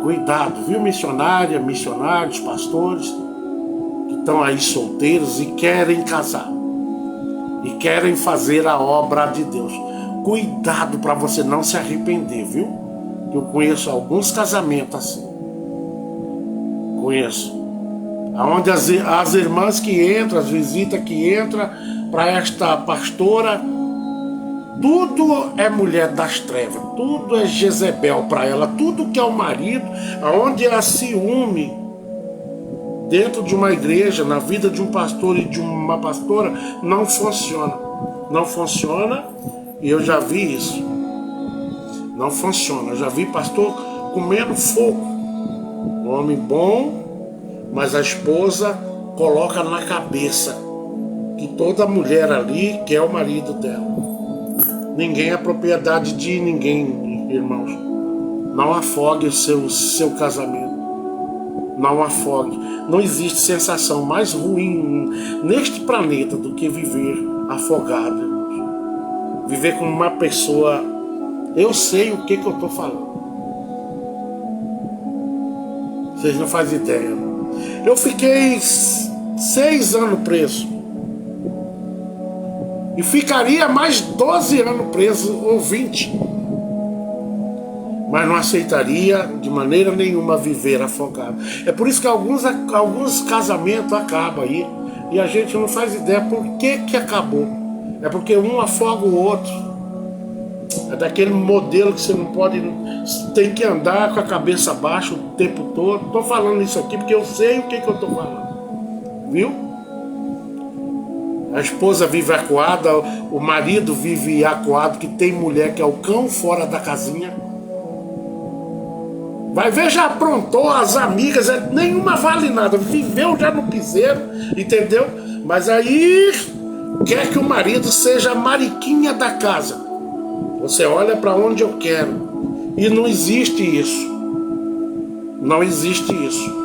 Cuidado, viu, missionária, missionários, pastores que estão aí solteiros e querem casar e querem fazer a obra de Deus. Cuidado para você não se arrepender, viu? Eu conheço alguns casamentos assim. Conheço. Onde as irmãs que entram, as visitas que entram para esta pastora, tudo é mulher das trevas, tudo é Jezebel para ela, tudo que é o marido, aonde há ciúme dentro de uma igreja, na vida de um pastor e de uma pastora, não funciona. Não funciona, e eu já vi isso. Não funciona. Eu já vi pastor comendo fogo. Um homem bom, mas a esposa coloca na cabeça que toda mulher ali quer o marido dela. Ninguém é propriedade de ninguém, irmãos. Não afogue o seu casamento. Não afogue. Não existe sensação mais ruim neste planeta do que viver afogado, irmãos. Viver como uma pessoa... Eu sei o que eu estou falando. Vocês não fazem ideia. Eu fiquei 6 anos preso. E ficaria mais 12 anos preso, ou 20. Mas não aceitaria de maneira nenhuma viver afogado. É por isso que alguns casamentos acabam aí. E a gente não faz ideia por que acabou. É porque um afoga o outro. É daquele modelo que você não pode... Tem que andar com a cabeça baixa o tempo todo. Estou falando isso aqui porque eu sei o que eu estou falando. Viu? A esposa vive acuada, o marido vive acuado, que tem mulher que é o cão fora da casinha. Vai ver, já aprontou, as amigas, nenhuma vale nada, viveu já no piseiro, entendeu? Mas aí quer que o marido seja a mariquinha da casa. Você olha para onde eu quero. E não existe isso. Não existe isso.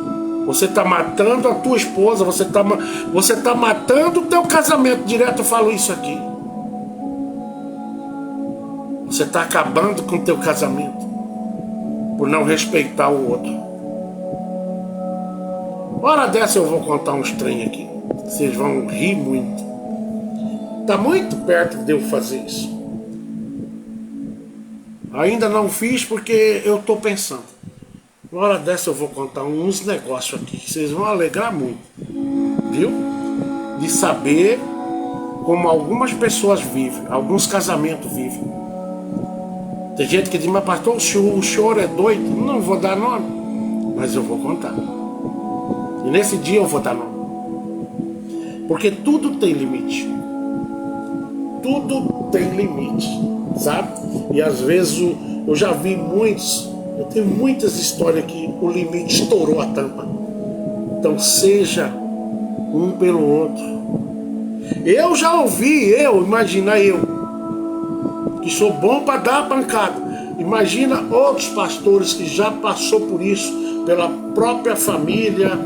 Você está matando a tua esposa, você tá matando o teu casamento. Direto eu falo isso aqui. Você está acabando com o teu casamento por não respeitar o outro. Hora dessa eu vou contar uns trem aqui. Vocês vão rir muito. Está muito perto de eu fazer isso. Ainda não fiz porque eu estou pensando. Uma hora dessa eu vou contar uns negócios aqui que vocês vão alegrar muito, viu? De saber como algumas pessoas vivem, alguns casamentos vivem. Tem gente que diz, mas pastor, o senhor é doido? Não vou dar nome, mas eu vou contar. E nesse dia eu vou dar nome. Porque tudo tem limite. Tudo tem limite, sabe? E às vezes eu já vi muitos... Eu tenho muitas histórias que o limite estourou a tampa. Então seja um pelo outro. Eu já ouvi, imagina eu, que sou bom para dar a pancada. Imagina outros pastores que já passou por isso, pela própria família.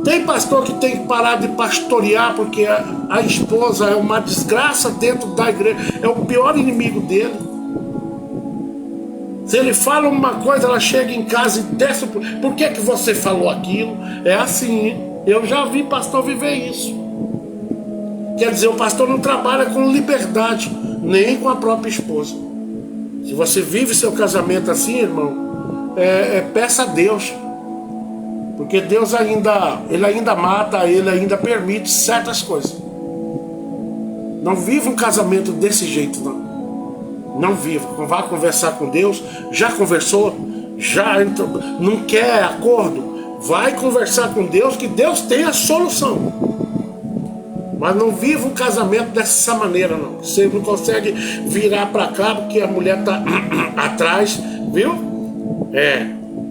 Tem pastor que tem que parar de pastorear porque a esposa é uma desgraça dentro da igreja, é o pior inimigo dele. Se ele fala uma coisa, ela chega em casa e desce. Por que você falou aquilo? É assim, hein? Eu já vi pastor viver isso. Quer dizer, o pastor não trabalha com liberdade, nem com a própria esposa. Se você vive seu casamento assim, irmão, peça a Deus. Porque Deus ele ainda mata, ele ainda permite certas coisas. Não viva um casamento desse jeito, não. Não viva. Vá conversar com Deus. Já conversou? Já entrou, não quer acordo? Vai conversar com Deus, que Deus tem a solução. Mas não viva um casamento dessa maneira, não. Você não consegue virar para cá porque a mulher está atrás, viu?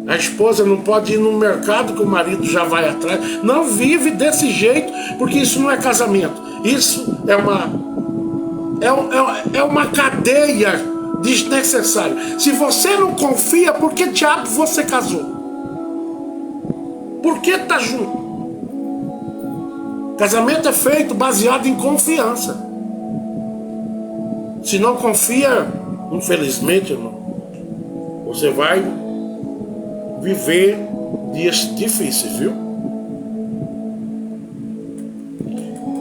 A esposa não pode ir no mercado que o marido já vai atrás. Não vive desse jeito, porque isso não é casamento. Isso é uma cadeia desnecessária. Se você não confia, por que diabo você casou? Por que tá junto? Casamento é feito baseado em confiança. Se não confia, infelizmente, irmão, você vai viver dias difíceis, viu?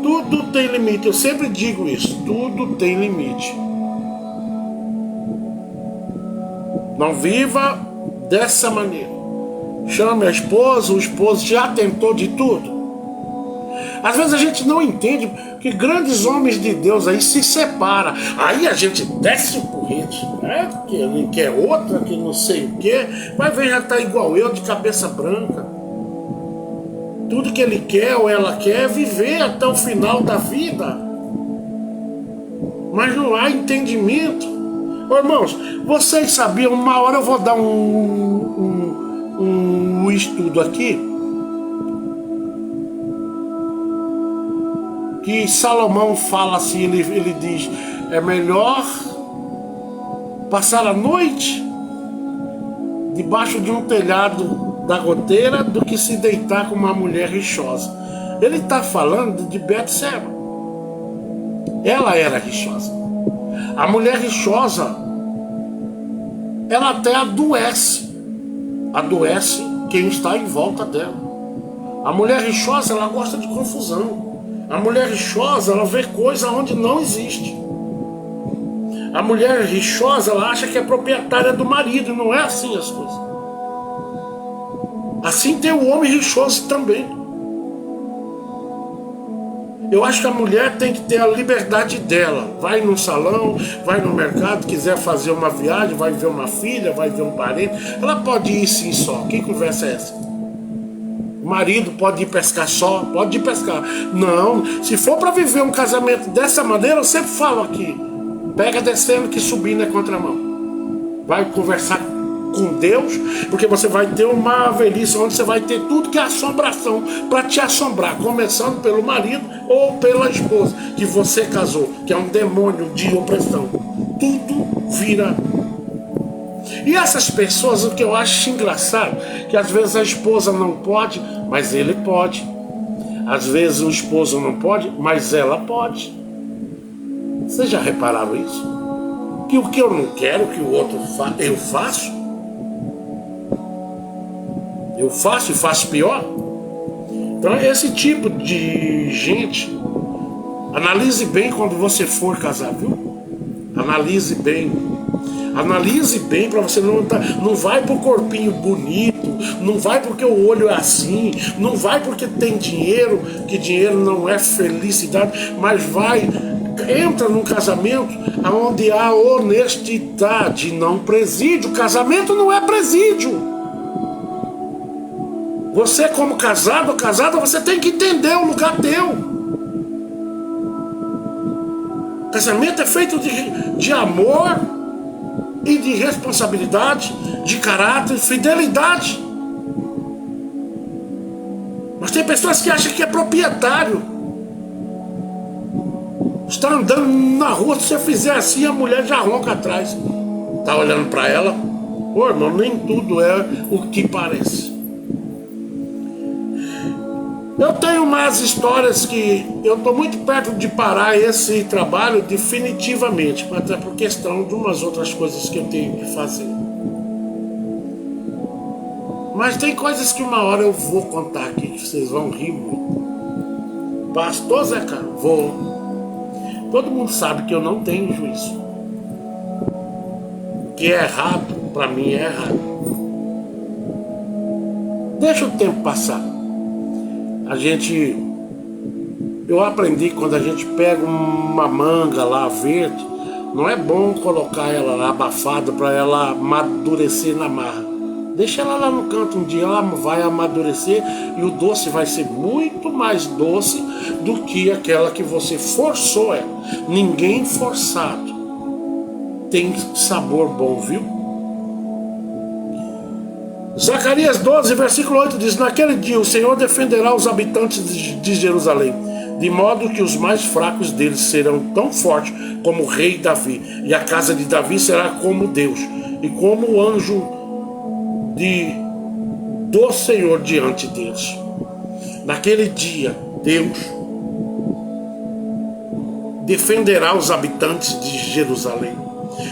Tudo tem limite, eu sempre digo isso, tudo tem limite. Não viva dessa maneira. Chame a esposa, o esposo já tentou de tudo. Às vezes a gente não entende que grandes homens de Deus aí se separam. Aí a gente desce o porrete, né? Que ele quer outra, que não sei o quê. Vai ver, já tá igual eu, de cabeça branca. Tudo que ele quer ou ela quer é viver até o final da vida. Mas não há entendimento. Ô, irmãos, vocês sabiam, uma hora eu vou dar um estudo aqui, que Salomão fala assim, ele diz, é melhor passar a noite debaixo de um telhado da goteira do que se deitar com uma mulher rixosa. Ele está falando de Betseba. Ela era rixosa. A mulher rixosa, ela até adoece quem está em volta dela. A mulher rixosa, ela gosta de confusão. A mulher rixosa, ela vê coisa onde não existe. A mulher rixosa, ela acha que é proprietária do marido, e não é assim as coisas. Assim tem o homem rixoso também. Eu acho que a mulher tem que ter a liberdade dela. Vai no salão, vai no mercado, quiser fazer uma viagem, vai ver uma filha, vai ver um parente. Ela pode ir sim só. Que conversa é essa? O marido pode ir pescar só, pode ir pescar. Não, se for para viver um casamento dessa maneira, eu sempre falo aqui, pega descendo que subindo é contramão. Vai conversar com Deus, porque você vai ter uma velhice onde você vai ter tudo que é assombração para te assombrar, começando pelo marido ou pela esposa que você casou, que é um demônio de opressão. Tudo vira. E essas pessoas, o que eu acho engraçado, que às vezes a esposa não pode, mas ele pode. Às vezes o esposo não pode, mas ela pode. Vocês já repararam isso? Que o que eu não quero que o outro faça, eu faço? Eu faço e faço pior? Então esse tipo de gente, analise bem quando você for casar, viu? Analise bem. Analise bem para você não vai pro corpinho bonito, não vai porque o olho é assim, não vai porque tem dinheiro, que dinheiro não é felicidade, mas entra num casamento onde há honestidade, não presídio. Casamento não é presídio. Você como casado ou casada, você tem que entender o lugar teu. Casamento é feito de amor e de responsabilidade, de caráter, fidelidade. Mas tem pessoas que acham que é proprietário. Está andando na rua, se você fizer assim, a mulher já ronca atrás. Está olhando para ela. Ô, irmão, nem tudo é o que parece. Eu tenho mais histórias que eu estou muito perto de parar esse trabalho definitivamente, até por questão de umas outras coisas que eu tenho que fazer. Mas tem coisas que uma hora eu vou contar aqui, que vocês vão rir muito. Pastor Zé Carlos, vou. Todo mundo sabe que eu não tenho juízo. O que é errado, para mim é errado. Deixa o tempo passar. Eu aprendi quando a gente pega uma manga lá verde, Não é bom colocar ela lá abafada para ela amadurecer na marra. Deixa ela lá no canto, um dia ela vai amadurecer e o doce vai ser muito mais doce do que aquela que você forçou ela. Ninguém forçado tem sabor bom, viu? Zacarias 12, versículo 8 diz: naquele dia o Senhor defenderá os habitantes de Jerusalém, de modo que os mais fracos deles serão tão fortes como o rei Davi, e a casa de Davi será como Deus, e como o anjo do Senhor diante deles. Naquele dia, Deus defenderá os habitantes de Jerusalém.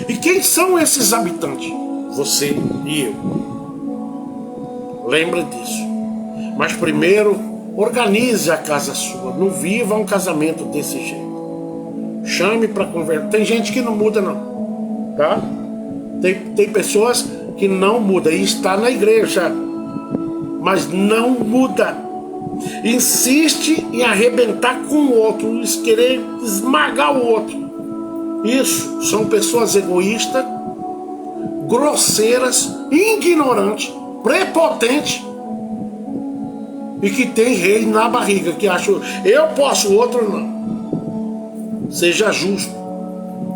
E quem são esses habitantes? Você e eu. Lembra disso. Mas primeiro, organize a casa sua. Não viva um casamento desse jeito. Chame para conversar. Tem gente que não muda não, tá? Tem pessoas que não mudam e está na igreja, mas não muda. Insiste em arrebentar com o outro, querer esmagar o outro. Isso são pessoas egoístas, grosseiras, ignorantes, prepotentes e que tem rei na barriga, que acha eu posso, o outro não. Seja justo.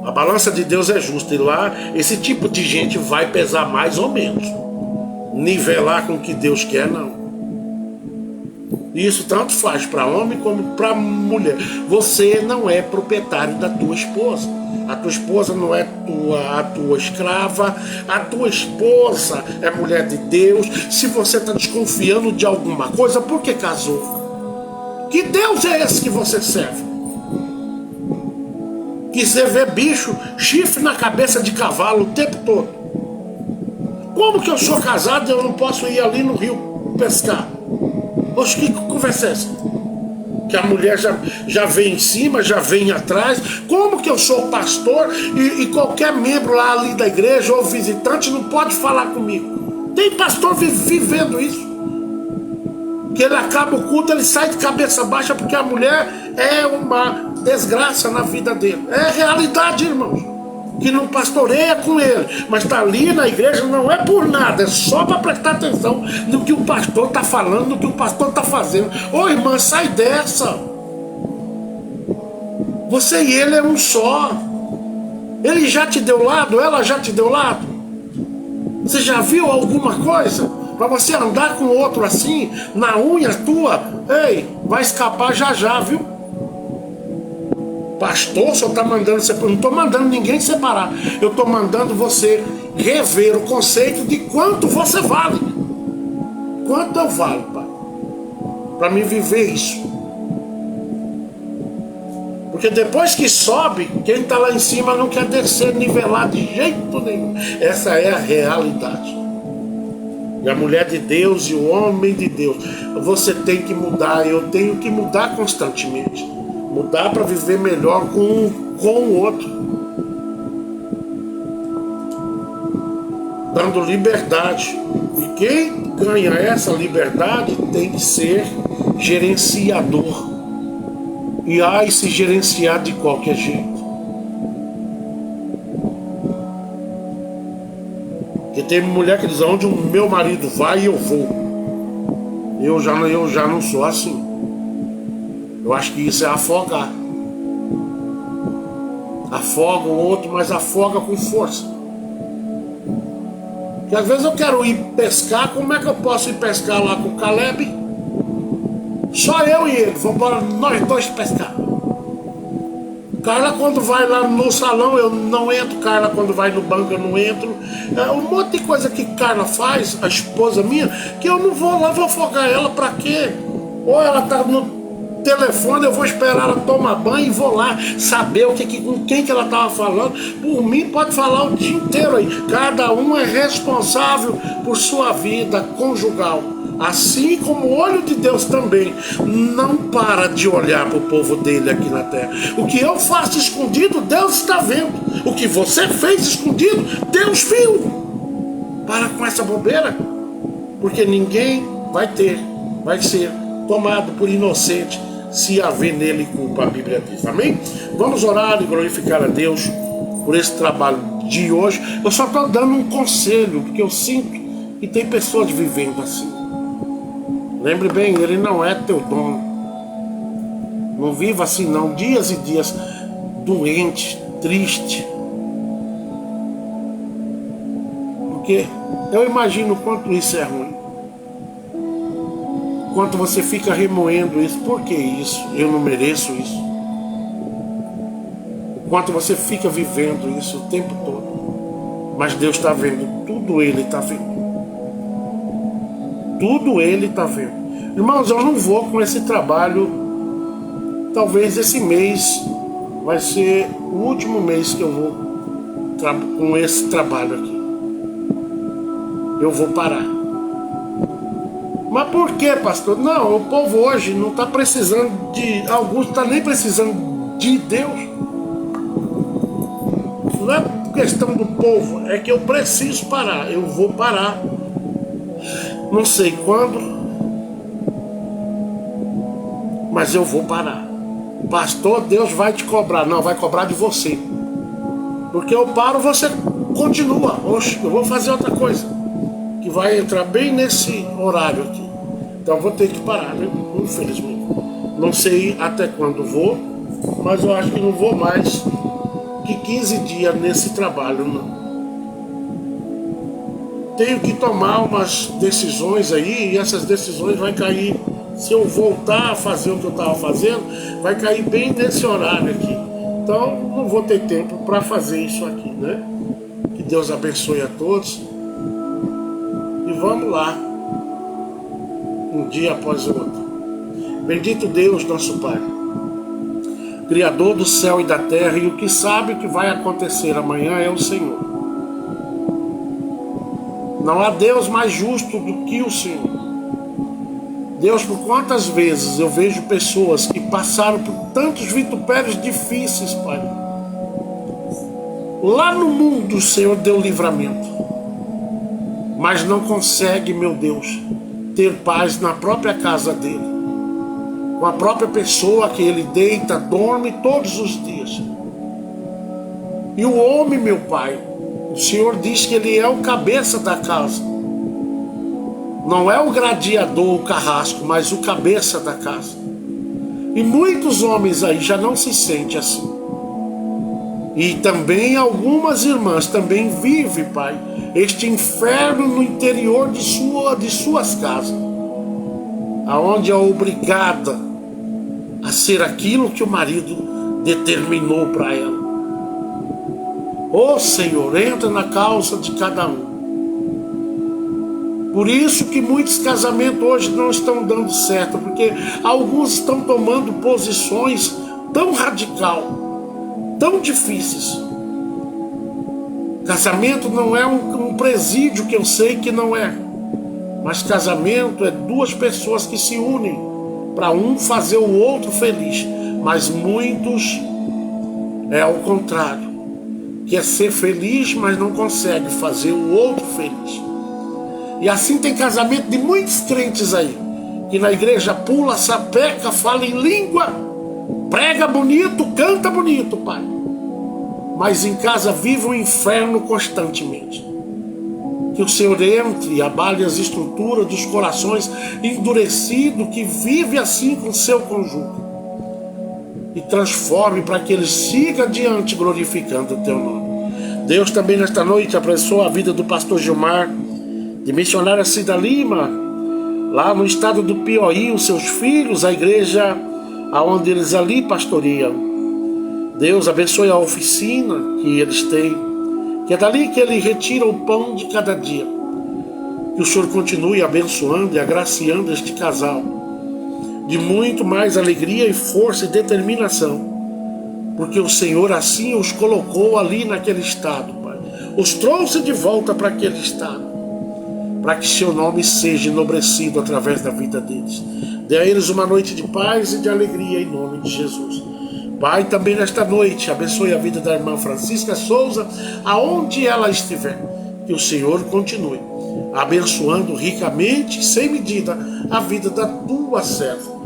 A balança de Deus é justa, e lá esse tipo de gente vai pesar mais ou menos. Nivelar com o que Deus quer, não. Isso tanto faz para homem como para mulher. Você não é proprietário da tua esposa. A tua esposa não é a tua escrava. A tua esposa é mulher de Deus. Se você está desconfiando de alguma coisa, por que casou? Que Deus é esse que você serve? Que você vê bicho, chifre na cabeça de cavalo o tempo todo. Como que eu sou casado e eu não posso ir ali no rio pescar? Oxe, que conversa é essa? Que a mulher já vem em cima, já vem atrás. Como que eu sou pastor e qualquer membro lá ali da igreja ou visitante não pode falar comigo? Tem pastor vivendo isso. Que ele acaba o culto, ele sai de cabeça baixa porque a mulher é uma desgraça na vida dele. É realidade, irmãos. Que não pastoreia com ele, mas está ali na igreja, não é por nada, é só para prestar atenção no que o pastor está falando, no que o pastor está fazendo. Ô irmã, sai dessa. Você e ele é um só. Ele já te deu lado, ela já te deu lado. Você já viu alguma coisa? Para você andar com o outro assim, na unha tua, ei, vai escapar já, viu? Pastor, só está mandando separar. Não estou mandando ninguém separar. Eu estou mandando você rever o conceito de quanto você vale. Quanto eu valho, pai? Para mim viver isso. Porque depois que sobe, quem está lá em cima não quer descer, nivelar de jeito nenhum. Essa é a realidade. E a mulher de Deus e o homem de Deus, você tem que mudar. Eu tenho que mudar constantemente. Mudar para viver melhor com o outro. Dando liberdade. E quem ganha essa liberdade tem que ser gerenciador. E se gerenciar de qualquer jeito. Porque tem mulher que diz: onde o meu marido vai, eu vou. Eu já não sou assim. Eu acho que isso é afogar. Afoga o outro, mas afoga com força. Porque às vezes eu quero ir pescar. Como é que eu posso ir pescar lá com o Caleb? Só eu e ele, vamos embora nós dois pescar. Carla, quando vai lá no salão, eu não entro. Carla, quando vai no banco, eu não entro. Um monte de coisa que Carla faz, a esposa minha, que eu não vou lá, vou afogar ela pra quê? Ou ela tá no telefone, eu vou esperar ela tomar banho e vou lá saber com quem que ela estava falando. Por mim pode falar o dia inteiro aí. Cada um é responsável por sua vida conjugal, assim como o olho de Deus também não para de olhar para o povo dele aqui na terra. O que eu faço escondido, Deus está vendo. O que você fez escondido, Deus viu. Para com essa bobeira, porque ninguém vai ser tomado por inocente se haver nele culpa, a Bíblia diz. Amém? Vamos orar e glorificar a Deus por esse trabalho de hoje. Eu só estou dando um conselho, porque eu sinto que tem pessoas vivendo assim. Lembre bem, ele não é teu dono. Não viva assim não, dias e dias doente, triste. Porque eu imagino o quanto isso é ruim. Quanto você fica remoendo isso. Por que isso? Eu não mereço isso. O quanto você fica vivendo isso o tempo todo. Mas Deus está vendo. Tudo Ele está vendo. Tudo Ele está vendo. Irmãos, eu não vou com esse trabalho. Talvez esse mês vai ser o último mês que eu vou com esse trabalho aqui. Eu vou parar. Mas por que, pastor? Não, o povo hoje não está precisando de... Alguns não estão nem precisando de Deus. Não é questão do povo, é que eu preciso parar. Eu vou parar. Não sei quando, mas eu vou parar. Pastor, Deus vai te cobrar. Não, vai cobrar de você. Porque eu paro, você continua. Oxe, eu vou fazer outra coisa que vai entrar bem nesse horário aqui. Então eu vou ter que parar, né? Infelizmente. Não sei até quando vou, mas eu acho que não vou mais que 15 dias nesse trabalho, não. Tenho que tomar umas decisões aí, e essas decisões vai cair, se eu voltar a fazer o que eu estava fazendo, vai cair bem nesse horário aqui. Então não vou ter tempo para fazer isso aqui, né? Que Deus abençoe a todos. E vamos lá, um dia após o outro. Bendito Deus, nosso Pai, Criador do céu e da terra, e o que sabe o que vai acontecer amanhã é o Senhor. Não há Deus mais justo do que o Senhor. Deus, por quantas vezes eu vejo pessoas que passaram por tantos vitupérios difíceis, Pai. Lá no mundo o Senhor deu livramento, mas não consegue, meu Deus, ter paz na própria casa dele, com a própria pessoa que ele deita, dorme todos os dias. E o homem, meu Pai, o Senhor diz que ele é o cabeça da casa. Não é o gladiador, o carrasco, mas o cabeça da casa. E muitos homens aí já não se sentem assim. E também algumas irmãs também vivem, Pai, este inferno no interior de suas casas, aonde é obrigada a ser aquilo que o marido determinou para ela. Ô Senhor, entra na causa de cada um. Por isso que muitos casamentos hoje não estão dando certo, porque alguns estão tomando posições tão radical, tão difíceis. Casamento não é um presídio, que eu sei que não é. Mas casamento é duas pessoas que se unem para um fazer o outro feliz. Mas muitos é ao contrário. Quer ser feliz, mas não consegue fazer o outro feliz. E assim tem casamento de muitos crentes aí, que na igreja pula, sapeca, fala em língua, prega bonito, canta bonito, Pai. Mas em casa vive um inferno constantemente. Que o Senhor entre e abale as estruturas dos corações endurecidos que vive assim com seu cônjuge. E transforme para que ele siga adiante glorificando o teu nome. Deus também nesta noite abençoa a vida do pastor Gilmar, de missionária Cida Lima, lá no estado do Piauí, os seus filhos, a igreja aonde eles ali pastoreiam. Deus abençoe a oficina que eles têm, que é dali que ele retira o pão de cada dia. Que o Senhor continue abençoando e agraciando este casal de muito mais alegria e força e determinação, porque o Senhor assim os colocou ali naquele estado, Pai. Os trouxe de volta para aquele estado, para que seu nome seja enobrecido através da vida deles. Dê a eles uma noite de paz e de alegria em nome de Jesus. Pai, também nesta noite, abençoe a vida da irmã Francisca Souza, aonde ela estiver. Que o Senhor continue abençoando ricamente, sem medida, a vida da tua serva.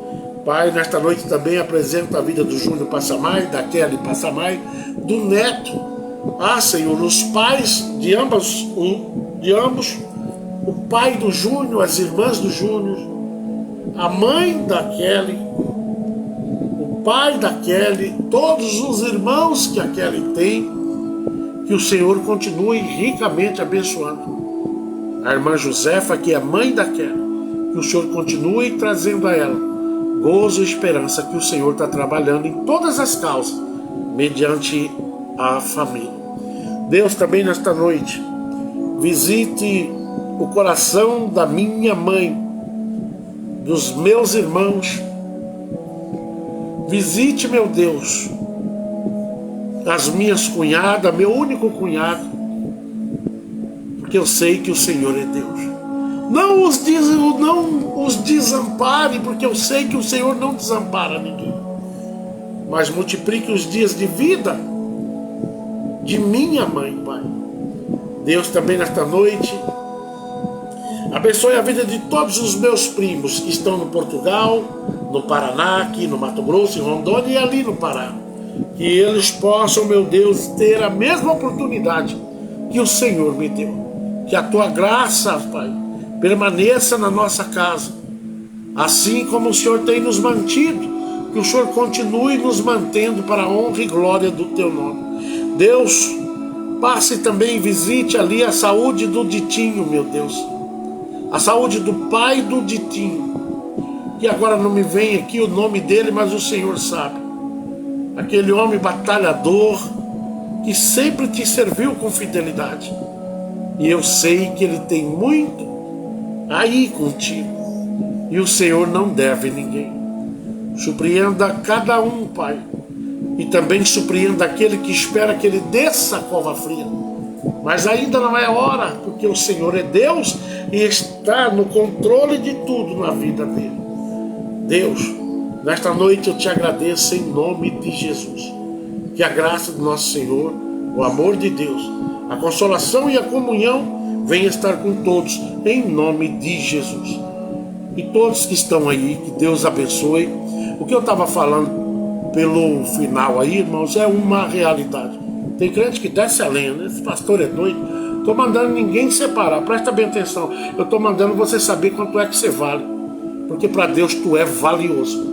Pai, nesta noite também apresento a vida do Júnior Passamai, da Kelly Passamai, do neto Ah, Senhor, os pais de ambos, o pai do Júnior, as irmãs do Júnior, a mãe da Kelly, o pai da Kelly, todos os irmãos que a Kelly tem, que o Senhor continue ricamente abençoando. A irmã Josefa, que é mãe da Kelly, que o Senhor continue trazendo a ela gozo e esperança, que o Senhor está trabalhando em todas as causas, mediante a família. Deus, também nesta noite, visite o coração da minha mãe, dos meus irmãos. Visite, meu Deus, as minhas cunhadas, meu único cunhado, porque eu sei que o Senhor é Deus. Não os desampare, porque eu sei que o Senhor não desampara ninguém. Mas multiplique os dias de vida de minha mãe, Pai. Deus, também nesta noite, abençoe a vida de todos os meus primos que estão no Portugal, no Paraná, aqui no Mato Grosso, em Rondônia e ali no Pará. Que eles possam, meu Deus, ter a mesma oportunidade que o Senhor me deu. Que a tua graça, Pai, permaneça na nossa casa. Assim como o Senhor tem nos mantido, que o Senhor continue nos mantendo para a honra e glória do teu nome. Deus, passe também e visite ali a saúde do Ditinho, meu Deus. A saúde do pai do Ditinho. Que agora não me vem aqui o nome dele, mas o Senhor sabe. Aquele homem batalhador que sempre te serviu com fidelidade. E eu sei que ele tem muito aí contigo. E o Senhor não deve ninguém. Surpreenda cada um, Pai. E também surpreenda aquele que espera que ele desça a cova fria. Mas ainda não é hora, porque o Senhor é Deus e está no controle de tudo na vida dele. Deus, nesta noite eu te agradeço em nome de Jesus. Que a graça do nosso Senhor, o amor de Deus, a consolação e a comunhão venha estar com todos, em nome de Jesus. E todos que estão aí, que Deus abençoe. O que eu estava falando pelo final aí, irmãos, é uma realidade. Tem crente que desce a lenha, né? Esse pastor é doido. Estou mandando ninguém separar, presta bem atenção. Eu estou mandando você saber quanto é que você vale. Porque para Deus tu é valioso.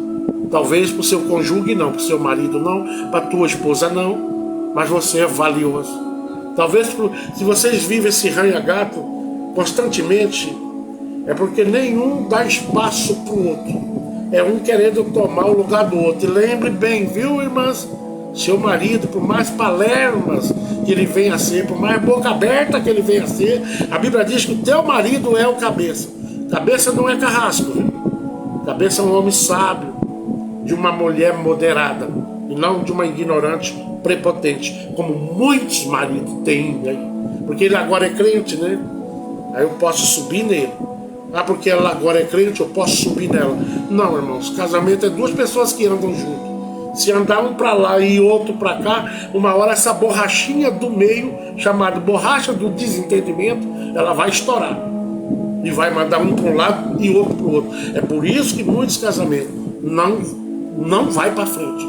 Talvez para o seu cônjuge não, para o seu marido não, para a tua esposa não, mas você é valioso. Talvez se vocês vivem esse ranha-gato constantemente, é porque nenhum dá espaço para o outro. É um querendo tomar o lugar do outro. E lembre bem, viu, irmãs? Seu marido, por mais palermas que ele venha a ser, por mais boca aberta que ele venha a ser, a Bíblia diz que o teu marido é o cabeça. Cabeça não é carrasco, viu? Cabeça é um homem sábio, de uma mulher moderada, e não de uma ignorante prepotente, como muitos maridos têm aí. Porque ele agora é crente, né? Aí eu posso subir nele. Ah, porque ela agora é crente, eu posso subir nela. Não, irmãos, casamento é duas pessoas que andam juntos. Se andar um para lá e outro para cá, uma hora essa borrachinha do meio, chamada borracha do desentendimento, ela vai estourar. E vai mandar um para um lado e outro para o outro. É por isso que muitos casamentos não vai para frente.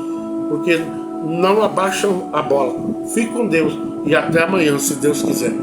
Porque não abaixam a bola. Fique com Deus e até amanhã, se Deus quiser.